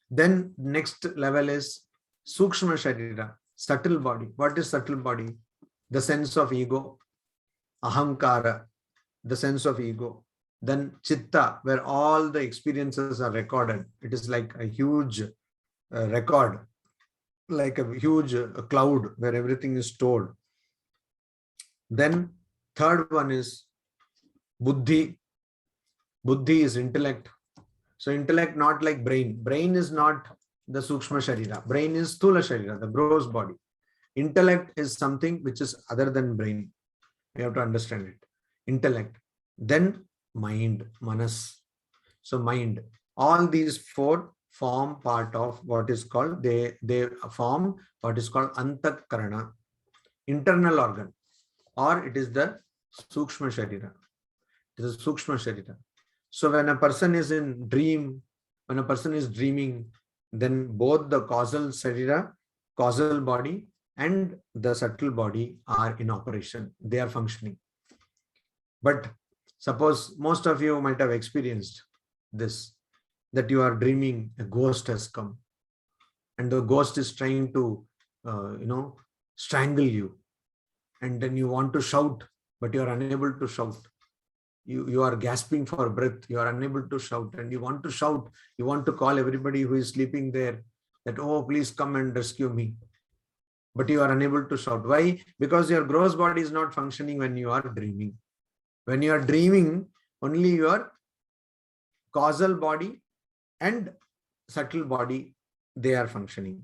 Then next level is Sukshma Sharira, subtle body. What is subtle body? The sense of ego, ahankara, the sense of ego. Then Chitta, where all the experiences are recorded. It is like a huge record, like a huge cloud where everything is stored. Then third one is Buddhi. Buddhi is intellect. So intellect not like brain. Brain is not the Sukshma Sharira. Brain is Sthula Sharira, the gross body. Intellect is something which is other than brain. We have to understand it. Intellect. Then mind, manas. So mind. All these 4 form part of what is called, they form what is called Antakarana, internal organ, or it is the Sukshma Sharira. It is Sukshma Sharira. So when a person is in dream, when a person is dreaming, then both the causal Sharira, causal body, and the subtle body are in operation. They are functioning. But suppose most of you might have experienced this, that you are dreaming, a ghost has come and the ghost is trying to, strangle you. And then you want to shout, but you are unable to shout. You are gasping for breath. You are unable to shout, and you want to shout. You want to call everybody who is sleeping there that, oh, please come and rescue me. But you are unable to shout. Why? Because your gross body is not functioning when you are dreaming. When you are dreaming, only your causal body and subtle body, they are functioning.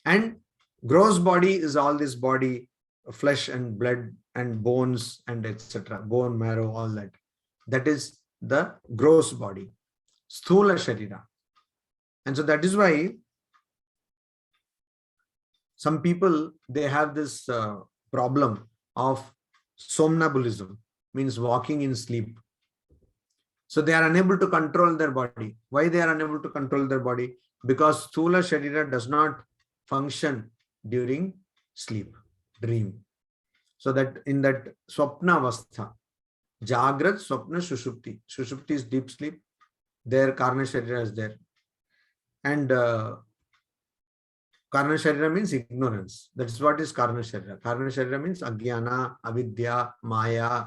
And Gross body is all this body, flesh and blood and bones and etc. Bone marrow, all that. That is the gross body. Sthula Sharira. And so that is why some people, they have this problem of somnambulism, means walking in sleep. So they are unable to control their body. Why they are unable to control their body? Because Sthula Sharira does not function during sleep, dream. So that in that Swapna Avastha, Jagrat, Swapna, Shushupti. Shushupti is deep sleep. There Karna Sharira is there. And Karna Sharira means ignorance. That is what is Karna Sharira. Karna Sharira means Agyana, Avidya, Maya,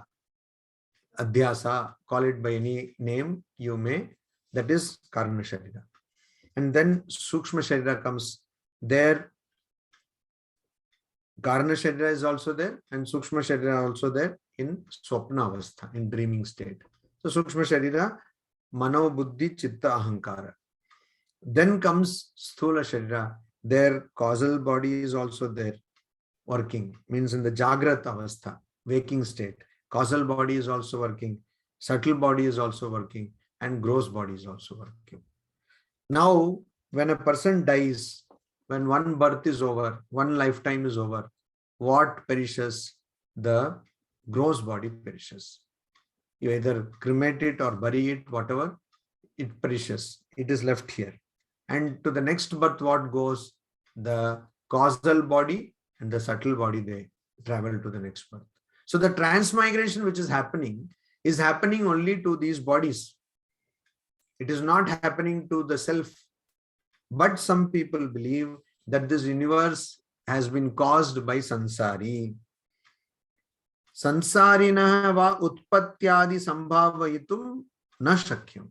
Adhyasa. Call it by any name you may. That is Karna Sharira. And then Sukshma Sharira comes. There Karna Sharira is also there and Sukshma Sharira also there in Swapna Avastha, in dreaming state. So Sukshma Sharira, Mano Buddhi Chitta Ahankara. Then comes Sthula Sharira. Their causal body is also there working, means in the Jagrat Avastha, waking state. Causal body is also working, subtle body is also working, and gross body is also working. Now, when a person dies, when one birth is over, one lifetime is over, what perishes? The gross body perishes. You either cremate it or bury it, whatever, it perishes. It is left here. And to the next birth, what goes? The causal body and the subtle body, they travel to the next birth. So the transmigration which is happening only to these bodies. It is not happening to the self. But some people believe that this universe has been caused by sansari. Sansarina va utpatyadi sambhavayitum na shakyam.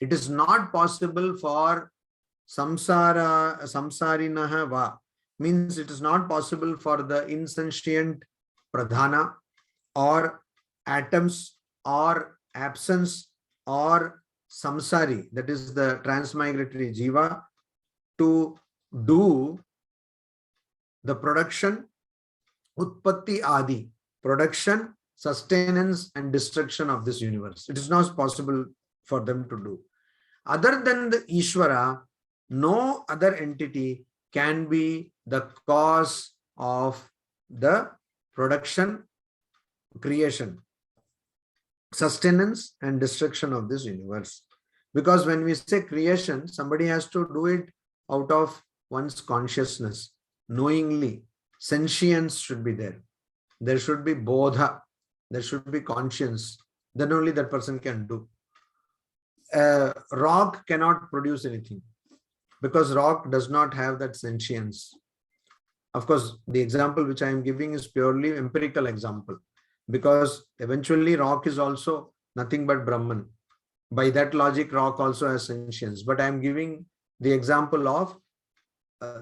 It is not possible for samsarinaha va, means it is not possible for the insentient pradhana or atoms or absence or samsari, that is the transmigratory jiva, to do the production, utpatti adi, production, sustenance and destruction of this universe. It is not possible for them to do. Other than the Ishwara, no other entity can be the cause of the production, creation, sustenance and destruction of this universe. Because when we say creation, somebody has to do it out of one's consciousness, knowingly. Sentience should be there. There should be bodha. There should be conscience. Then only that person can do. Rock cannot produce anything because rock does not have that sentience. Of course, the example which I am giving is purely empirical example, because eventually rock is also nothing but Brahman. By that logic, rock also has sentience. But I am giving the example of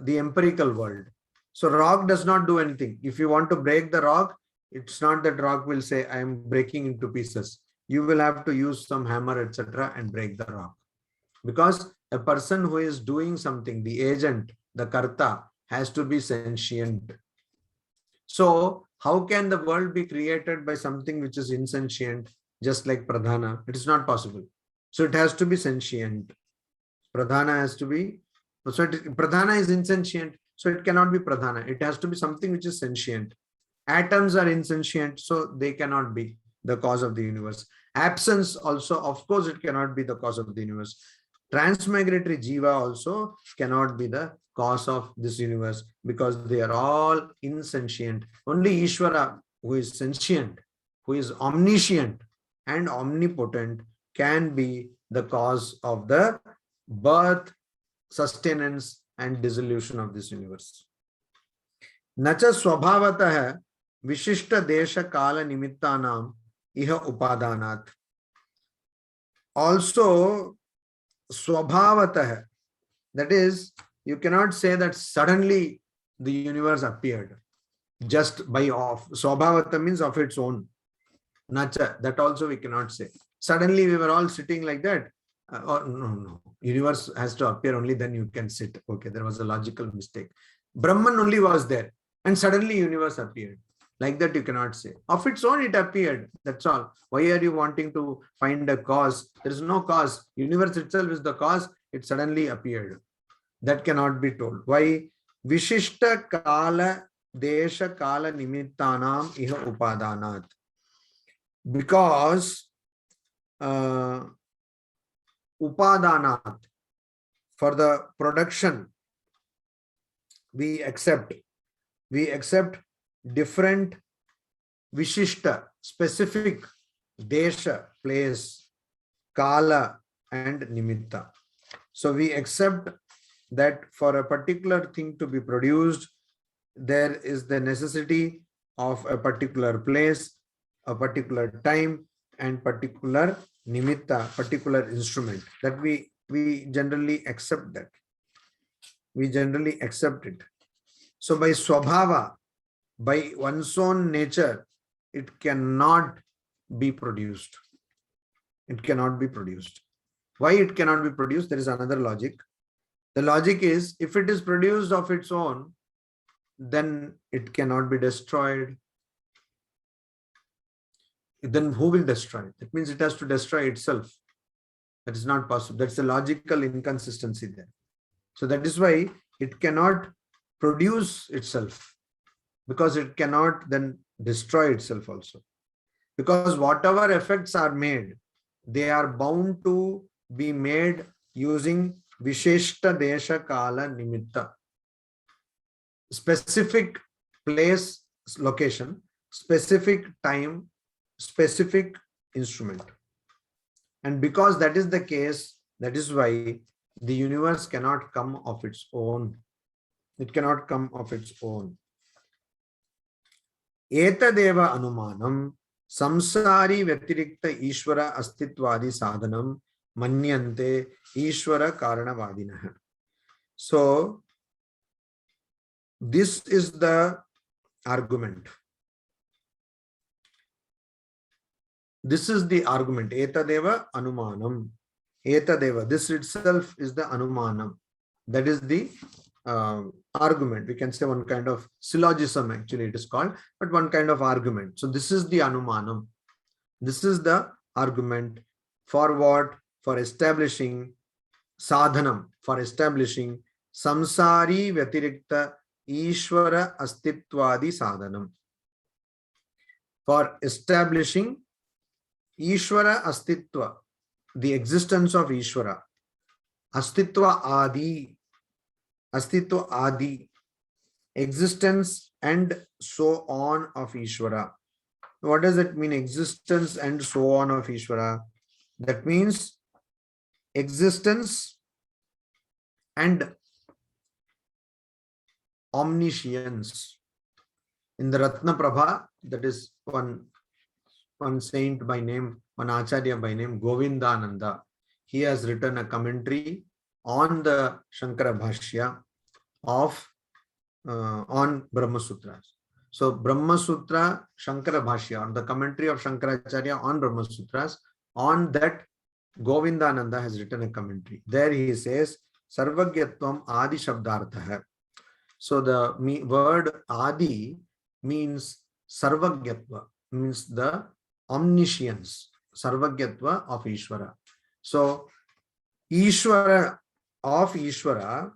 the empirical world. So rock does not do anything. If you want to break the rock, it's not that rock will say, I am breaking into pieces. You will have to use some hammer, etc. and break the rock. Because a person who is doing something, the agent, the karta, has to be sentient. So how can the world be created by something which is insentient, just like pradhana? It is not possible. So it has to be sentient. Pradhana has to be, pradhana is insentient, so it cannot be pradhana. It has to be something which is sentient. Atoms are insentient, so they cannot be the cause of the universe. Absence also, of course, it cannot be the cause of the universe. Transmigratory jiva also cannot be the cause of this universe, because they are all insentient. Only Ishwara, who is sentient, who is omniscient and omnipotent, can be the cause of the birth, sustenance and dissolution of this universe. Nacha swabhavatah vishishta desha kala nimittanam iha upadanat. Also, swabhavatah, that is, you cannot say that suddenly the universe appeared just by off. Swabhavata means of its own. Nacha, that also we cannot say. Suddenly we were all sitting like that. No. Universe has to appear only then you can sit. Okay, there was a logical mistake. Brahman only was there and suddenly universe appeared. Like that you cannot say. Of its own it appeared. That's all. Why are you wanting to find a cause? There is no cause. Universe itself is the cause. It suddenly appeared. That cannot be told. Why? Vishishta kala desha kala nimittanam iha upadanat. Because upadanat, for the production, we accept different vishishta, specific desha, place, kala and nimitta. So we accept that for a particular thing to be produced, there is the necessity of a particular place, a particular time and particular nimitta, particular instrument. That we generally accept that. We generally accept it. So by swabhava, by one's own nature, it cannot be produced. It cannot be produced. Why it cannot be produced? There is another logic. The logic is, if it is produced of its own, then it cannot be destroyed. Then who will destroy it? That means it has to destroy itself. That is not possible. That's a logical inconsistency there. So that is why it cannot produce itself, because it cannot then destroy itself also. Because whatever effects are made, they are bound to be made using Visheshta Desha Kala Nimitta. Specific place, location, specific time, specific instrument. And because that is the case, that is why the universe cannot come of its own. It cannot come of its own. Etadeva anumanam samsari vyatirikta Ishwara astitvadi sadhanam manyante Ishwara karanavadinah. So this is the argument. This is the argument. Etadeva anumanam. Etadeva. This itself is the anumanam. That is the argument. We can say one kind of syllogism, actually it is called, but one kind of argument. So this is the anumanam. This is the argument for what? For establishing sadhanam, for establishing samsari vyatirikta Ishwara astitvadi sadhanam. For establishing Ishwara astitva, the existence of Ishwara. Astitva adi, astitva adi, existence and so on of Ishwara. What does it mean, existence and so on of Ishwara? That means existence and omniscience. In the Ratna Prabha, that is one saint by name, one Acharya by name Govindananda. He has written a commentary on the Shankara Bhashya of on Brahma Sutras. So Brahma Sutra, Shankara Bhashya, on the commentary of Shankaracharya on Brahma Sutras, on that Govindananda has written a commentary. There he says, Sarvagyatvam Adi Shabdartha. So the word Adi means Sarvagyatva, means the omniscience, Sarvagyatva of Ishwara. So Ishwara, of Ishwara,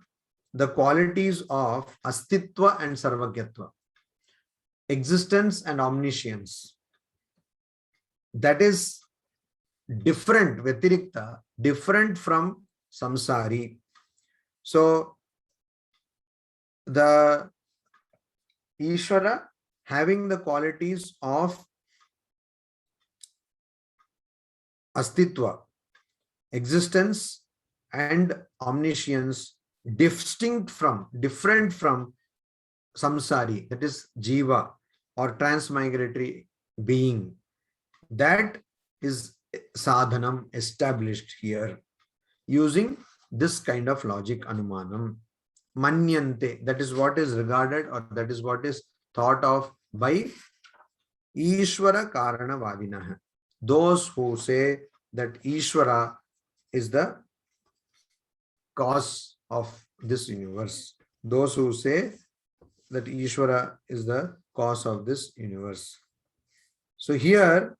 the qualities of Astitva and Sarvagyatva, existence and omniscience, that is different, Vyatirikta, different from Samsari. So the Ishvara having the qualities of Astitva, existence and omniscience, different from Samsari, that is Jiva or transmigratory being. That is sadhanam established here using this kind of logic, anumanam. Manyante, that is what is regarded, or that is what is thought of by Ishwara Karanavadinah. Those who say that Ishwara is the cause of this universe. Those who say that Ishvara is the cause of this universe. So here,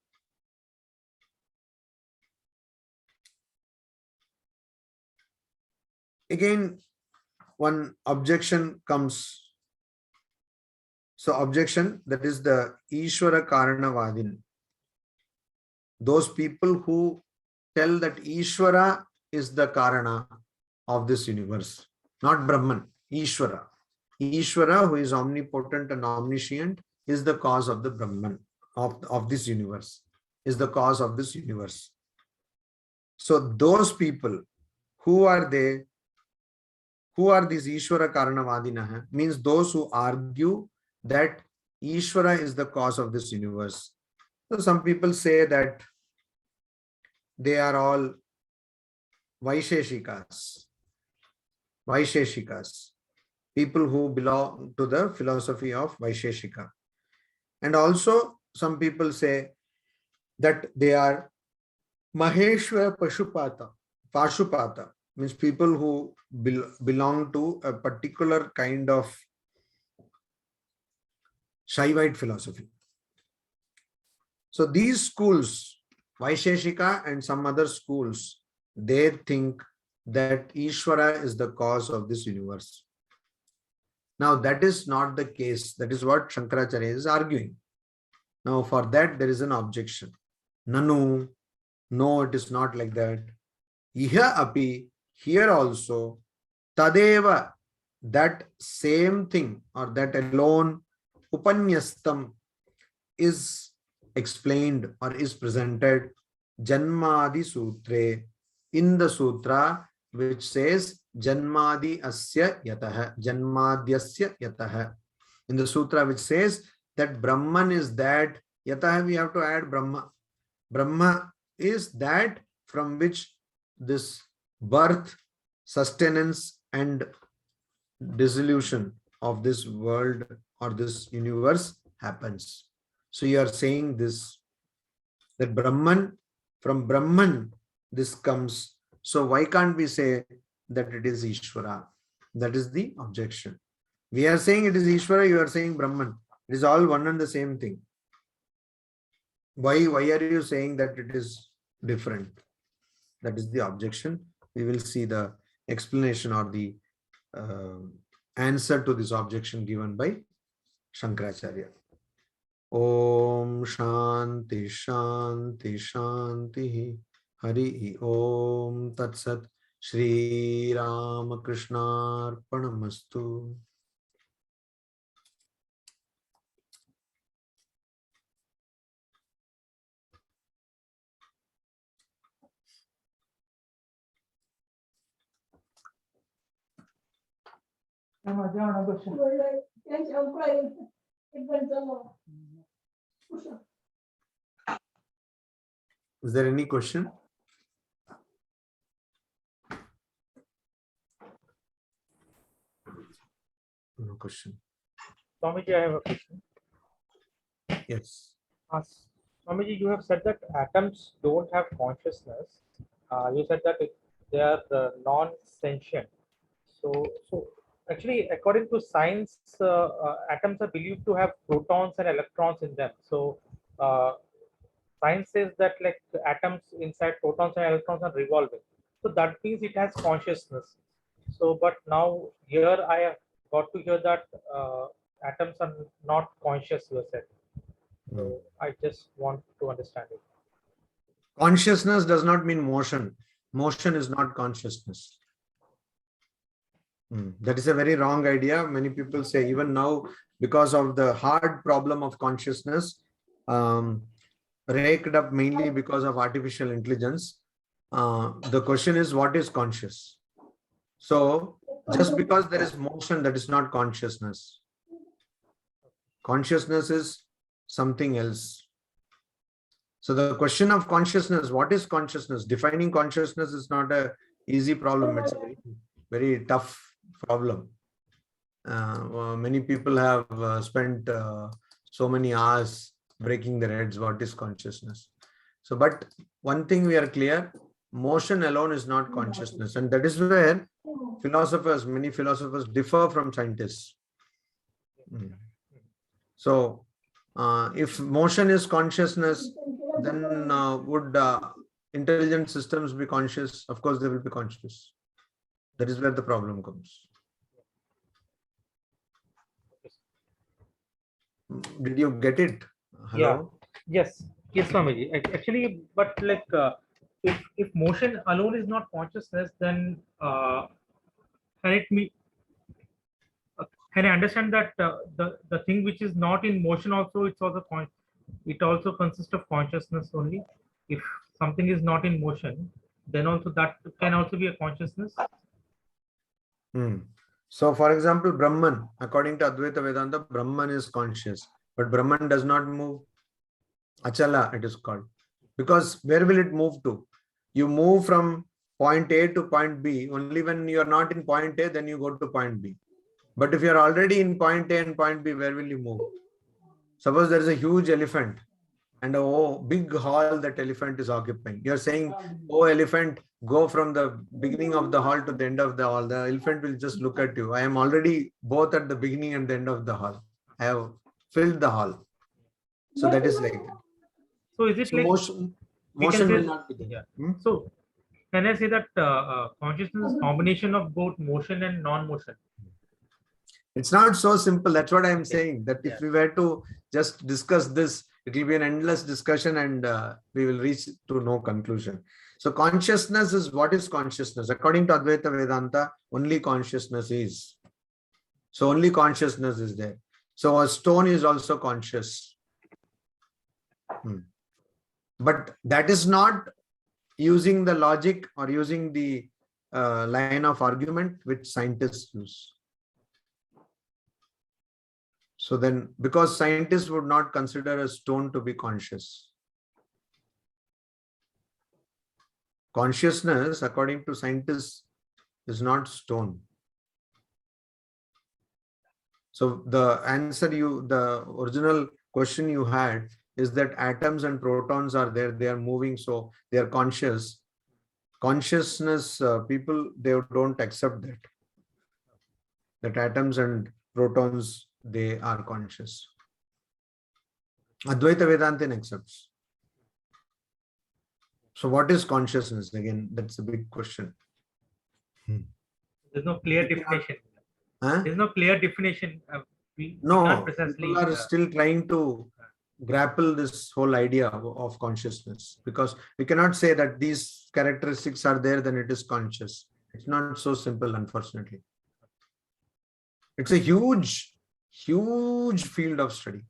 again, one objection comes. So objection, that is the Ishvara Karanavadin. Those people who tell that Ishvara is the Karana of this universe, not Brahman, Ishvara. Ishvara, who is omnipotent and omniscient, is the cause of the Brahman, of this universe, is the cause of this universe. So those people, who are they? Who are these Ishvara Karanavadinaha? Means those who argue that Ishvara is the cause of this universe. So some people say that they are all Vaisheshikas. Vaisheshikas. People who belong to the philosophy of Vaisheshika. And also some people say that they are Maheshwara Pashupata. Means people who belong to a particular kind of Shaivite philosophy. So these schools, Vaisheshika and some other schools, they think that Ishvara is the cause of this universe. Now that is not the case. That is what Shankaracharya is arguing. Now for that there is an objection. Nanu, no, it is not like that. Iha api, here also, tadeva, that same thing or that alone, upanyastam, is explained or is presented Janmadi Sutre, in the sutra which says Janmadi asya yataha, Janmadyasya yataha. In the sutra which says that Brahman is that, yataha we have to add Brahma. Brahma is that from which this birth, sustenance and dissolution of this world or this universe happens. So you are saying this, that Brahman, from Brahman this comes. So why can't we say that it is Ishvara? That is the objection. We are saying it is Ishvara, you are saying Brahman. It is all one and the same thing. Why are you saying that it is different? That is the objection. We will see the explanation or the answer to this objection given by Shankaracharya. Om Shanti Shanti Shanti Hari Om Tat Sat Shri Ramakrishna Arpanamastu. Is there any question? No question. Swamiji, I have a question. Yes. Swamiji, you have said that atoms don't have consciousness. You said that they are non-sentient. So actually, according to science, atoms are believed to have protons and electrons in them. So science says that like the atoms inside protons and electrons are revolving. So that means it has consciousness. So, but now here I have got to hear that atoms are not conscious, you said. So I just want to understand it. Consciousness does not mean motion. Motion is not consciousness. That is a very wrong idea. Many people say, even now, because of the hard problem of consciousness, raked up mainly because of artificial intelligence, the question is, what is conscious? So just because there is motion, that is not consciousness. Consciousness is something else. So the question of consciousness, what is consciousness? Defining consciousness is not an easy problem. It's a very, very tough problem. Many people have spent so many hours breaking their heads. What is consciousness? So, but one thing we are clear, motion alone is not consciousness. And that is where philosophers, many philosophers differ from scientists. So if motion is consciousness, then would intelligent systems be conscious? Of course, they will be conscious. That is where the problem comes. Did you get it? Hello? Yeah. Yes, Swamiji. Actually, but like if motion alone is not consciousness, then can it be? Can I understand that the thing which is not in motion also it also consists of consciousness only? If something is not in motion, then also that can also be a consciousness. So, for example, Brahman, according to Advaita Vedanta, Brahman is conscious, but Brahman does not move. Achala, it is called. Because where will it move to? You move from point A to point B. Only when you are not in point A, then you go to point B. But if you are already in point A and point B, where will you move? Suppose there is a huge elephant and a big hall that elephant is occupying. You are saying, oh, elephant, go from the beginning of the hall to the end of the hall. The elephant will just look at you. I am already both at the beginning and the end of the hall. I have filled the hall. So that is like that. So is it So like motion will not be there. So can I say that consciousness is combination of both motion and non-motion? It's not so simple. That's what I'm saying. That if we were to just discuss this, it will be an endless discussion and we will reach to no conclusion. So consciousness is what is consciousness? According to Advaita Vedanta, only consciousness is. So only consciousness is there. So a stone is also conscious. But that is not using the logic or using the line of argument which scientists use. So then, because scientists would not consider a stone to be conscious. Consciousness, according to scientists, is not stone. So the the original question you had is that atoms and protons are there, they are moving, so they are conscious. Consciousness, people, they don't accept that. That atoms and protons, they are conscious. Advaita Vedanta accepts. So what is consciousness? Again, that's a big question. There's no clear definition. Huh? There's no clear definition. No, people are still trying to grapple this whole idea of consciousness, because we cannot say that these characteristics are there, then it is conscious. It's not so simple, unfortunately. It's a huge field of study.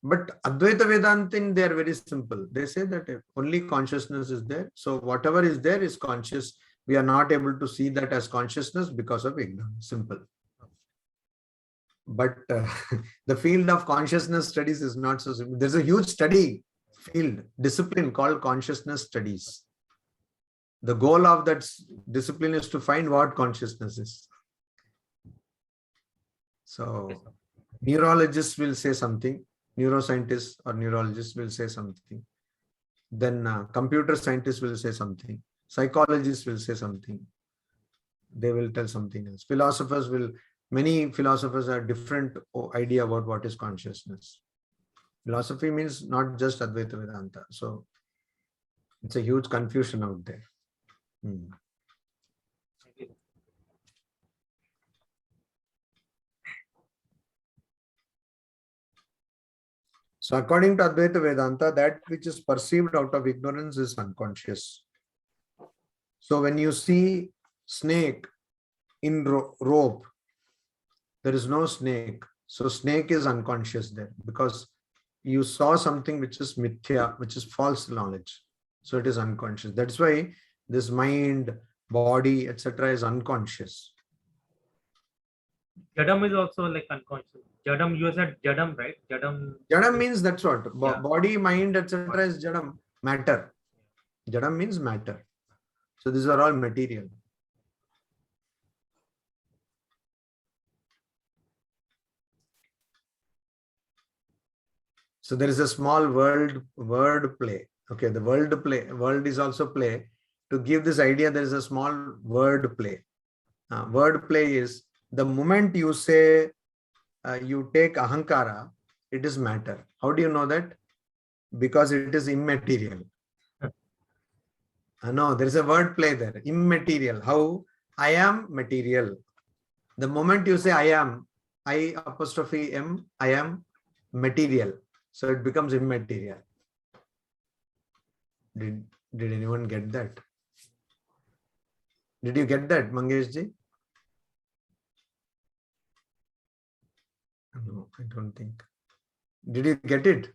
But Advaita Vedanta, they are very simple. They say that if only consciousness is there, so whatever is there is conscious. We are not able to see that as consciousness because of ignorance. Simple. But the field of consciousness studies is not so simple. There's a huge study field, discipline called consciousness studies. The goal of that discipline is to find what consciousness is. So neurologists will say something, neuroscientists or neurologists will say something. Then computer scientists will say something. Psychologists will say something. They will tell something else. Philosophers will, many philosophers have different idea about what is consciousness. Philosophy means not just Advaita Vedanta. So it's a huge confusion out there. So according to Advaita Vedanta, that which is perceived out of ignorance is unconscious. So when you see snake in rope, there is no snake. So snake is unconscious there because you saw something which is mithya, which is false knowledge. So it is unconscious. That's why this mind, body, etc. is unconscious. Jadam is also like unconscious. Jadam, you said Jadam, right? Jadam means that's what? Body, mind, etc. is Jadam, matter. Jadam means matter. So these are all material. So there is a small word play. Okay, the word is also play. To give this idea, there is a small word play. Word play is the moment you say you take ahankara, it is matter. How do you know that? Because it is immaterial. No, there is a word play there. Immaterial. How? I am material. The moment you say I am, I apostrophe M, I am material. So it becomes immaterial. Did anyone get that? Did you get that, Mangeshji? No, I don't think. Did you get it?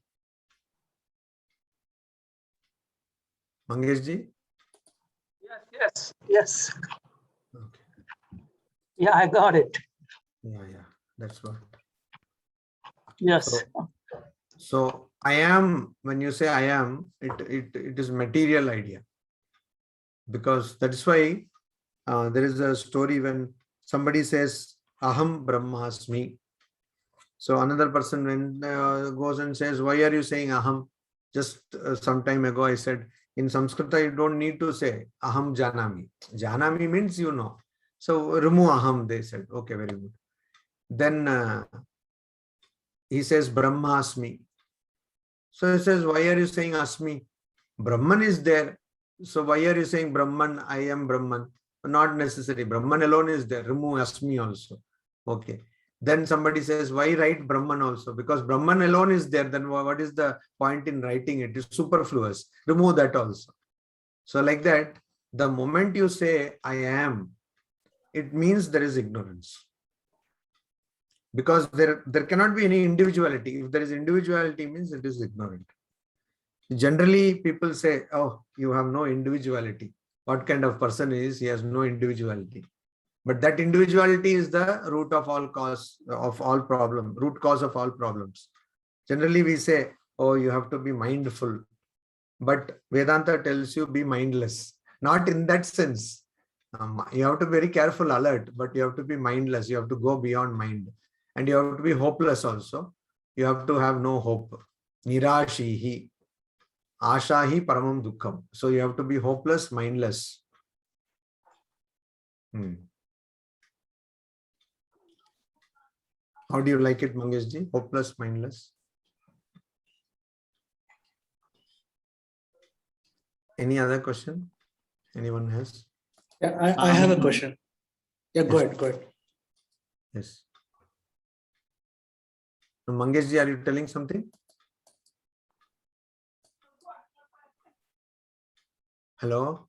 Mangeshji? Yes. Okay. Yeah, I got it. Yeah, that's what. Yes. So I am, when you say I am, it is material idea. Because that is why there is a story when somebody says Aham Brahmasmi. So another person when goes and says, why are you saying Aham? Just some time ago I said, in Sanskrit you don't need to say Aham Janami. Janami means you know. So remove Aham, they said. Okay, very good. Then he says Brahmasmi. So he says, why are you saying Asmi? Brahman is there. So why are you saying Brahman? I am Brahman. Not necessary. Brahman alone is there. Remove Asmi also. Okay. Then somebody says, why write Brahman also? Because Brahman alone is there. Then what is the point in writing it? It's superfluous. Remove that also. So like that, the moment you say I am, it means there is ignorance. Because there cannot be any individuality. If there is individuality, means it is ignorant. Generally, people say, oh, you have no individuality. What kind of person is he? Has no individuality. But that individuality is the root of all cause of all problem, root cause of all problems. Generally, we say, oh, you have to be mindful. But Vedanta tells you be mindless. Not in that sense. You have to be very careful, alert, but you have to be mindless. You have to go beyond mind. And you have to be hopeless also. You have to have no hope. Nirashihi. Ashahi paramam dukkham. So you have to be hopeless, mindless. How do you like it, Mangeshji? Hopeless, mindless? Any other question? Anyone has? Yeah, I have a question. Yeah, go ahead. Yes. So, Mangeshji, are you telling something? Hello?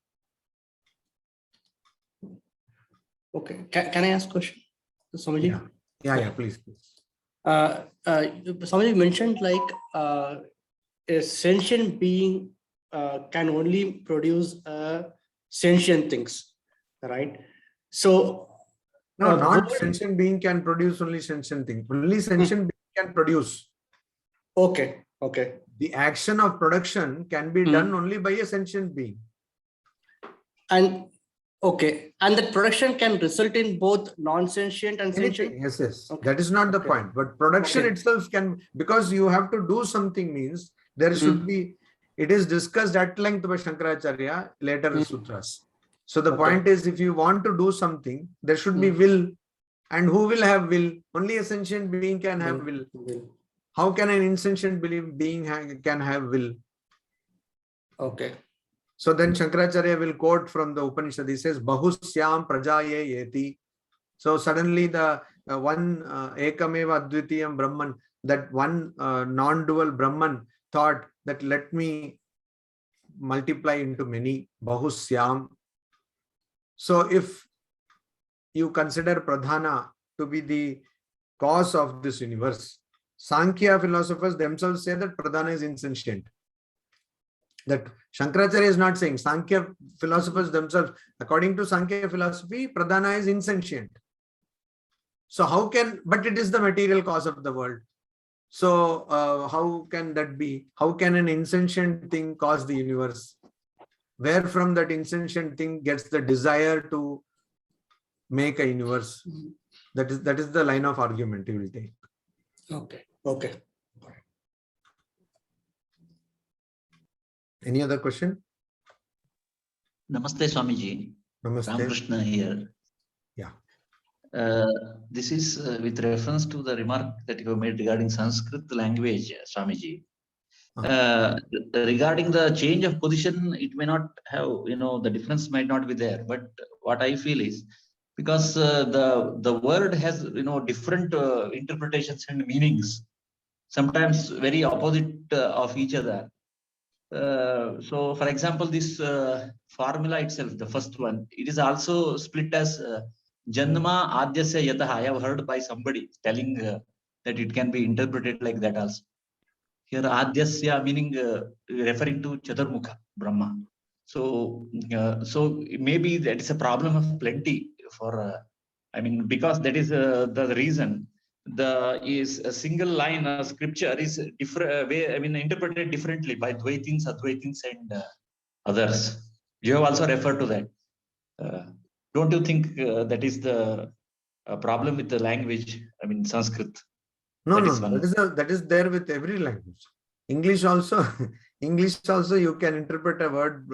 Okay. Can I ask a question, Swamiji? Yeah, please. Swamiji mentioned like a sentient being can only produce sentient things, right? So No, not sentient being can produce only sentient thing. Only sentient being can produce. Okay. The action of production can be done only by a sentient being. And that production can result in both non-sentient and sentient. Yes. Okay. That is not the point. But production itself can, because you have to do something means there should be. It is discussed at length by Shankaracharya later sutras. So the point is, if you want to do something, there should be will. And who will have will? Only a sentient being can have will. How can an insentient being can have will? Okay. So then Shankaracharya will quote from the Upanishad. He says, Bahusyam prajaye yeti. So suddenly the one ekameva advitiyam Brahman, that one non-dual Brahman thought that let me multiply into many. Bahusyam. So if you consider Pradhana to be the cause of this universe, Sankhya philosophers themselves say that Pradhana is insentient. That Shankaracharya is not saying. Sankhya philosophers themselves, according to Sankhya philosophy, Pradhana is insentient. So how can, but it is the material cause of the world. So how can that be? How can an insentient thing cause the universe? Where from that insentient thing gets the desire to make a universe? That is the line of argument you will take. Okay. Any other question? Namaste, Swamiji. Namaste. Ramakrishna here. Yeah. This is with reference to the remark that you have made regarding Sanskrit language, Swamiji. Regarding the change of position, it may not have, the difference might not be there. But what I feel is, because the word has, different interpretations and meanings, sometimes very opposite of each other. So, for example, this formula itself, the first one, it is also split as Janma Adyasya Yataha. I have heard by somebody telling that it can be interpreted like that also. Here, Adyasya meaning referring to Chaturmukha, Brahma. So, so maybe that is a problem of plenty for, because that is the reason. Is a single line of scripture is different interpreted differently by Dvaitins, Advaitins, and others. You have also referred to that. Don't you think that is the problem with the language? Sanskrit. No, That no, is no. one. That is there with every language. English also, English also you can interpret a word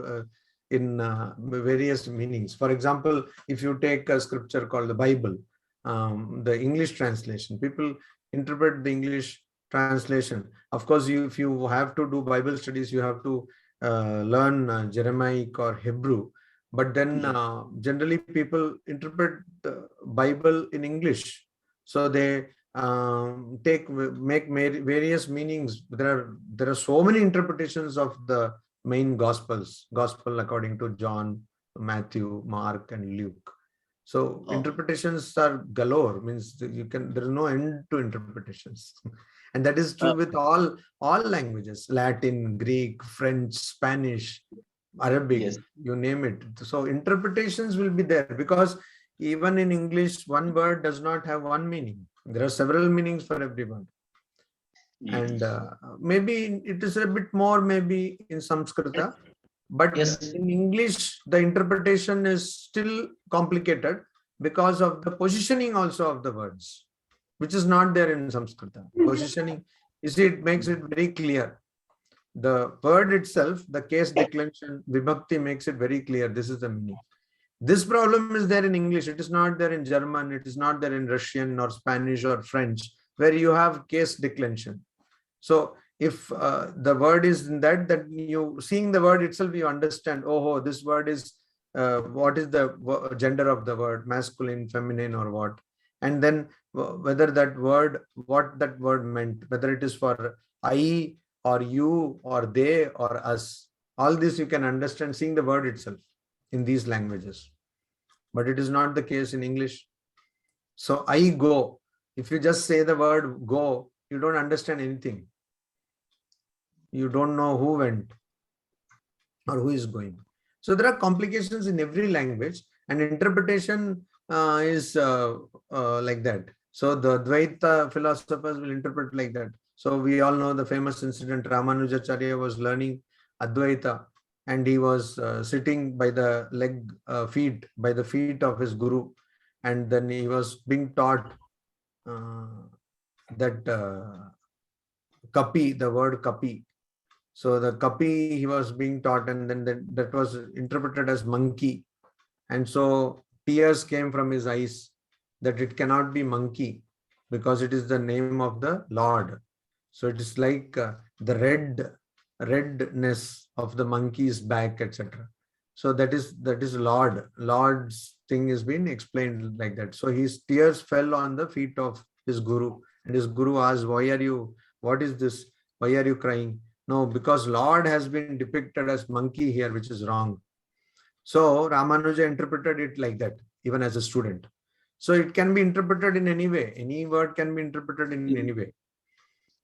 in various meanings. For example, if you take a scripture called the Bible, the English translation, people interpret the English translation. Of course, if you have to do Bible studies, you have to learn Jeremic or Hebrew. But then generally people interpret the Bible in English. So they make various meanings. There are so many interpretations of the main gospel according to John, Matthew, Mark, and Luke. So interpretations are galore, means there is no end to interpretations. And that is true with all languages: Latin, Greek, French, Spanish, Arabic, Yes. you name it. So interpretations will be there, because even in English, one word does not have one meaning. There are several meanings for every word. And maybe it is a bit more maybe in Sanskrita, but Yes. in English, the interpretation is still complicated because of the positioning also of the words, which is not there in Sanskrita. Positioning, you see, it makes it very clear. The word itself, the case declension, vibhakti makes it very clear. This is the meaning. This problem is there in English. It is not there in German. It is not there in Russian or Spanish or French, where you have case declension. So if the word is in that you seeing the word itself, you understand, oh, this word is, what is the gender of the word, masculine, feminine, or what? And then whether that word, what that word meant, whether it is for I or you or they or us. All this you can understand seeing the word itself in these languages. But it is not the case in English. So I go. If you just say the word go, you don't understand anything. You don't know who went or who is going. So there are complications in every language, and interpretation is like that. So the Dvaita philosophers will interpret like that. So we all know the famous incident. Ramanujacharya was learning Advaita, and he was sitting by the by the feet of his guru, and then he was being taught that kapi, the word kapi. So the kapi he was being taught, and then that was interpreted as monkey. And so tears came from his eyes that it cannot be monkey because it is the name of the Lord. So it is like the redness of the monkey's back, etc. So that is Lord. Lord's thing is being explained like that. So his tears fell on the feet of his guru, and his guru asked, what is this? Why are you crying? No, because Lord has been depicted as monkey here, which is wrong. So Ramanuja interpreted it like that, even as a student. So it can be interpreted in any way. Any word can be interpreted in any way.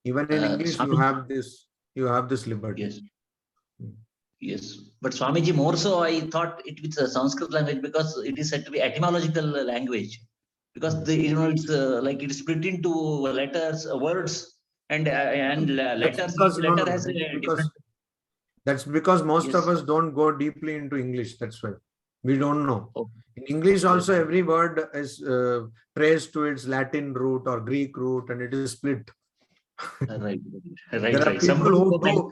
Even in English, you have this liberty. Yes. Yes, but Swamiji, more so I thought it with the Sanskrit language, because it is said to be etymological language, because it's like it is split into letters, words, and letters. Each letter has a different. That's because most Yes. of us don't go deeply into English. That's why we don't know. Oh. In English also, every word is traced to its Latin root or Greek root, and it is split. Right. There are people who do.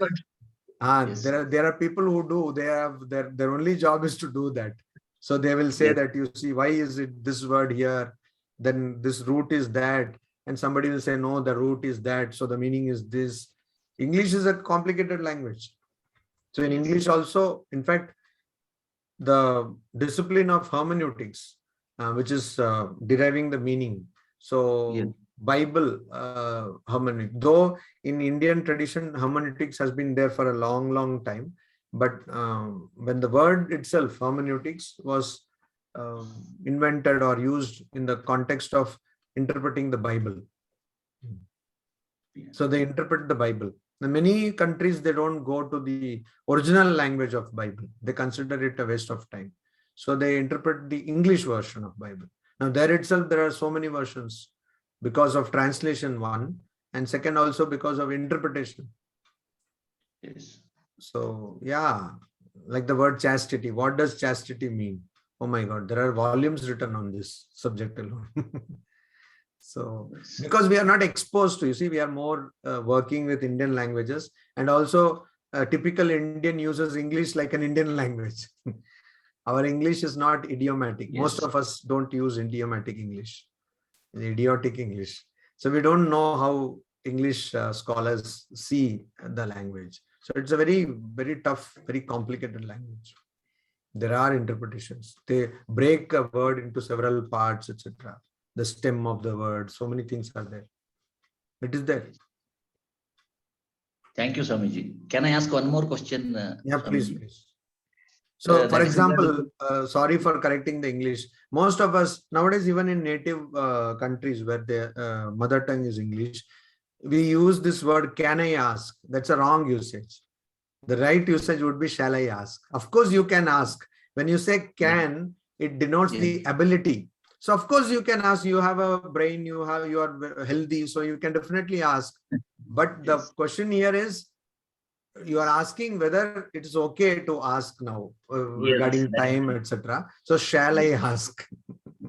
There are people who do. They have their only job is to do that. So they will say that, you see, why is it this word here? then this root is that, and somebody will say, no, the root is that, so the meaning is this. English is a complicated language. So in English also, in fact, the discipline of hermeneutics, which is deriving the meaning. So Yes. Bible hermeneutic, though in Indian tradition, hermeneutics has been there for a long, long time. But when the word itself, hermeneutics, was invented or used in the context of interpreting the Bible. So they interpret the Bible. In many countries, they don't go to the original language of Bible. They consider it a waste of time. So they interpret the English version of Bible. Now there itself, there are so many versions because of translation, one, and second also because of interpretation. Yes. So yeah, like the word chastity. What does chastity mean? Oh my God, there are volumes written on this subject alone. So because we are not exposed to, you see, we are more working with Indian languages, and also typical Indian uses English like an Indian language. Our English is not idiomatic. Yes. Most of us don't use idiomatic English, idiotic English. So we don't know how English scholars see the language. So it's a very, very tough, very complicated language. There are interpretations. They break a word into several parts, etc. The stem of the word, so many things are there. It is there. Thank you, Swamiji. Can I ask one more question? Yeah, please, Swamiji? please. So, for that is example, sorry for correcting the English. Most of us nowadays, even in native countries where their mother tongue is English, we use this word, can I ask? That's a wrong usage. The right usage would be, shall I ask? Of course, you can ask. When you say can, it denotes the ability. So of course you can ask, you have a brain, you are healthy, so you can definitely ask. But the question here is, you are asking whether it is okay to ask now regarding time, etc. So shall I ask?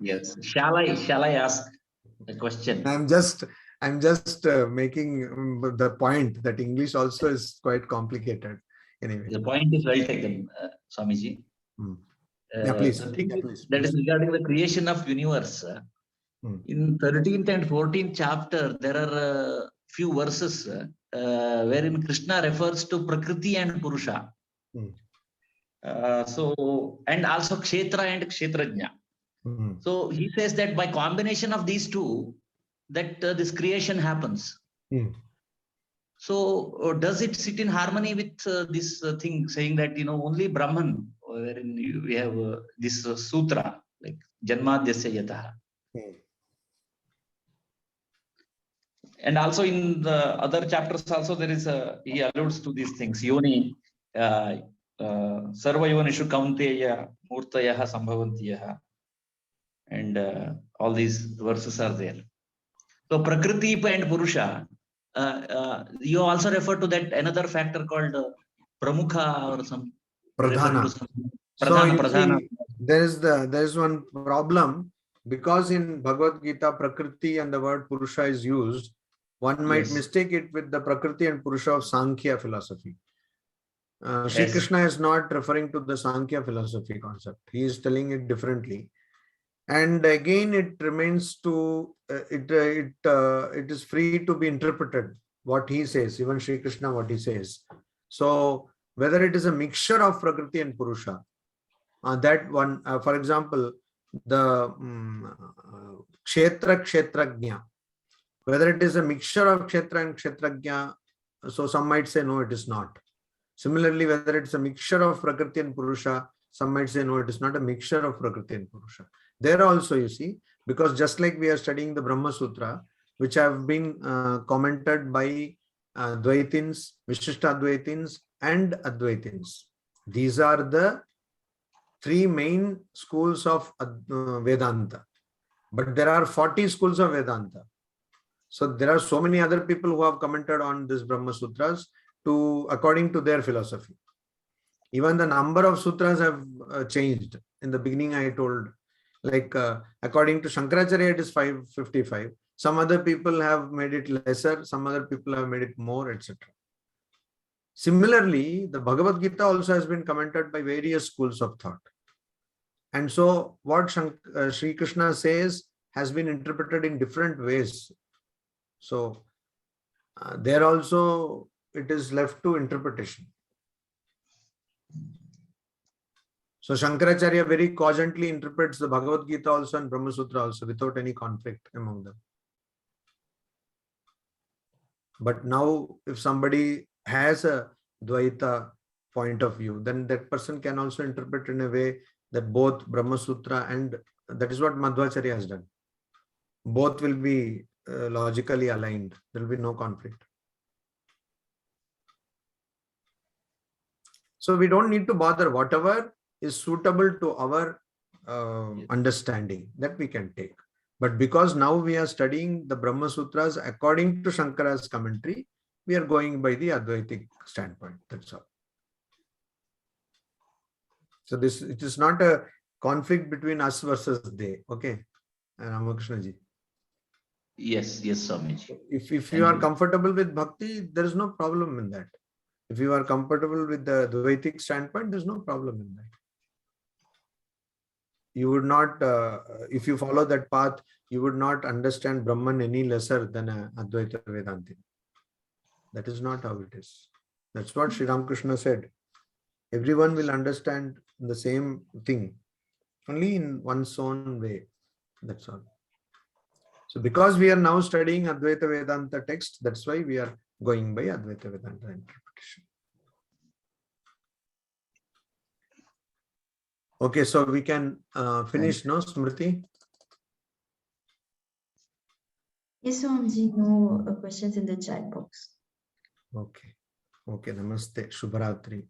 Yes. Shall I ask a question? I'm just making the point that English also is quite complicated. Anyway. The point is well taken, Swamiji. Yeah, please. The thing Yeah, is, please. that is regarding the creation of universe. In 13th and 14th chapter, there are few verses wherein Krishna refers to Prakriti and Purusha. So, and also Kshetra and Kshetrajna. So he says that by combination of these two, that this creation happens. So does it sit in harmony with this thing saying that, only Brahman, wherein we have this sutra, like Janmadhyasya Yataha. And also in the other chapters also there is he alludes to these things. Yoni, Sarva Yonishu Kaunteya Murtayaha Sambhavantiyaha. And all these verses are there. So Prakriti and Purusha, you also refer to that another factor called Pramukha or some Pradhana. Pradhana. There is one problem, because in Bhagavad-Gita, Prakriti and the word Purusha is used. One might mistake it with the Prakriti and Purusha of Sankhya philosophy. Sri Krishna is not referring to the Sankhya philosophy concept. He is telling it differently. And again, it remains to, it is free to be interpreted, what he says, even Sri Krishna, what he says. So whether it is a mixture of Prakriti and Purusha, that one, for example, the Kshetra, Kshetrajna, whether it is a mixture of Kshetra and Kshetrajna, so some might say, no, it is not. Similarly, whether it's a mixture of Prakriti and Purusha, some might say, no, it is not a mixture of Prakriti and Purusha. There also, you see, because just like we are studying the Brahma Sutra, which have been commented by Dvaitins, Vishishtadvaitins, and Advaitins. These are the three main schools of Vedanta. But there are 40 schools of Vedanta. So there are so many other people who have commented on this Brahma Sutras according to their philosophy. Even the number of sutras have changed. In the beginning, I told, like according to Shankaracharya, it is 555. Some other people have made it lesser. Some other people have made it more, etc. Similarly, the Bhagavad-Gita also has been commented by various schools of thought. And so what Sri Krishna says has been interpreted in different ways. So there also it is left to interpretation. So Shankaracharya very cogently interprets the Bhagavad-Gita also and Brahma Sutra also without any conflict among them. But now if somebody has a Dvaita point of view, then that person can also interpret in a way that both Brahma Sutra and that is what Madhvacharya has done. Both will be logically aligned. There will be no conflict. So we don't need to bother. Whatever is suitable to our understanding, that we can take. But because now we are studying the Brahma Sutras according to Shankara's commentary, we are going by the Advaitic standpoint. That's all. So it is not a conflict between us versus they. Okay, Ramakrishna ji. Yes, Swamiji. If you are comfortable with bhakti, there is no problem in that. If you are comfortable with the Advaitic standpoint, there is no problem in that. You would not, if you follow that path, you would not understand Brahman any lesser than a Advaita Vedanti. That is not how it is. That's what Sri Ramakrishna said. Everyone will understand the same thing, only in one's own way. That's all. So because we are now studying Advaita Vedanta text, that's why we are going by Advaita Vedanta interpretation. Okay, so we can finish, no, Smriti? Yes, Swamiji, no questions in the chat box. Okay. Okay, namaste. Shubharatri.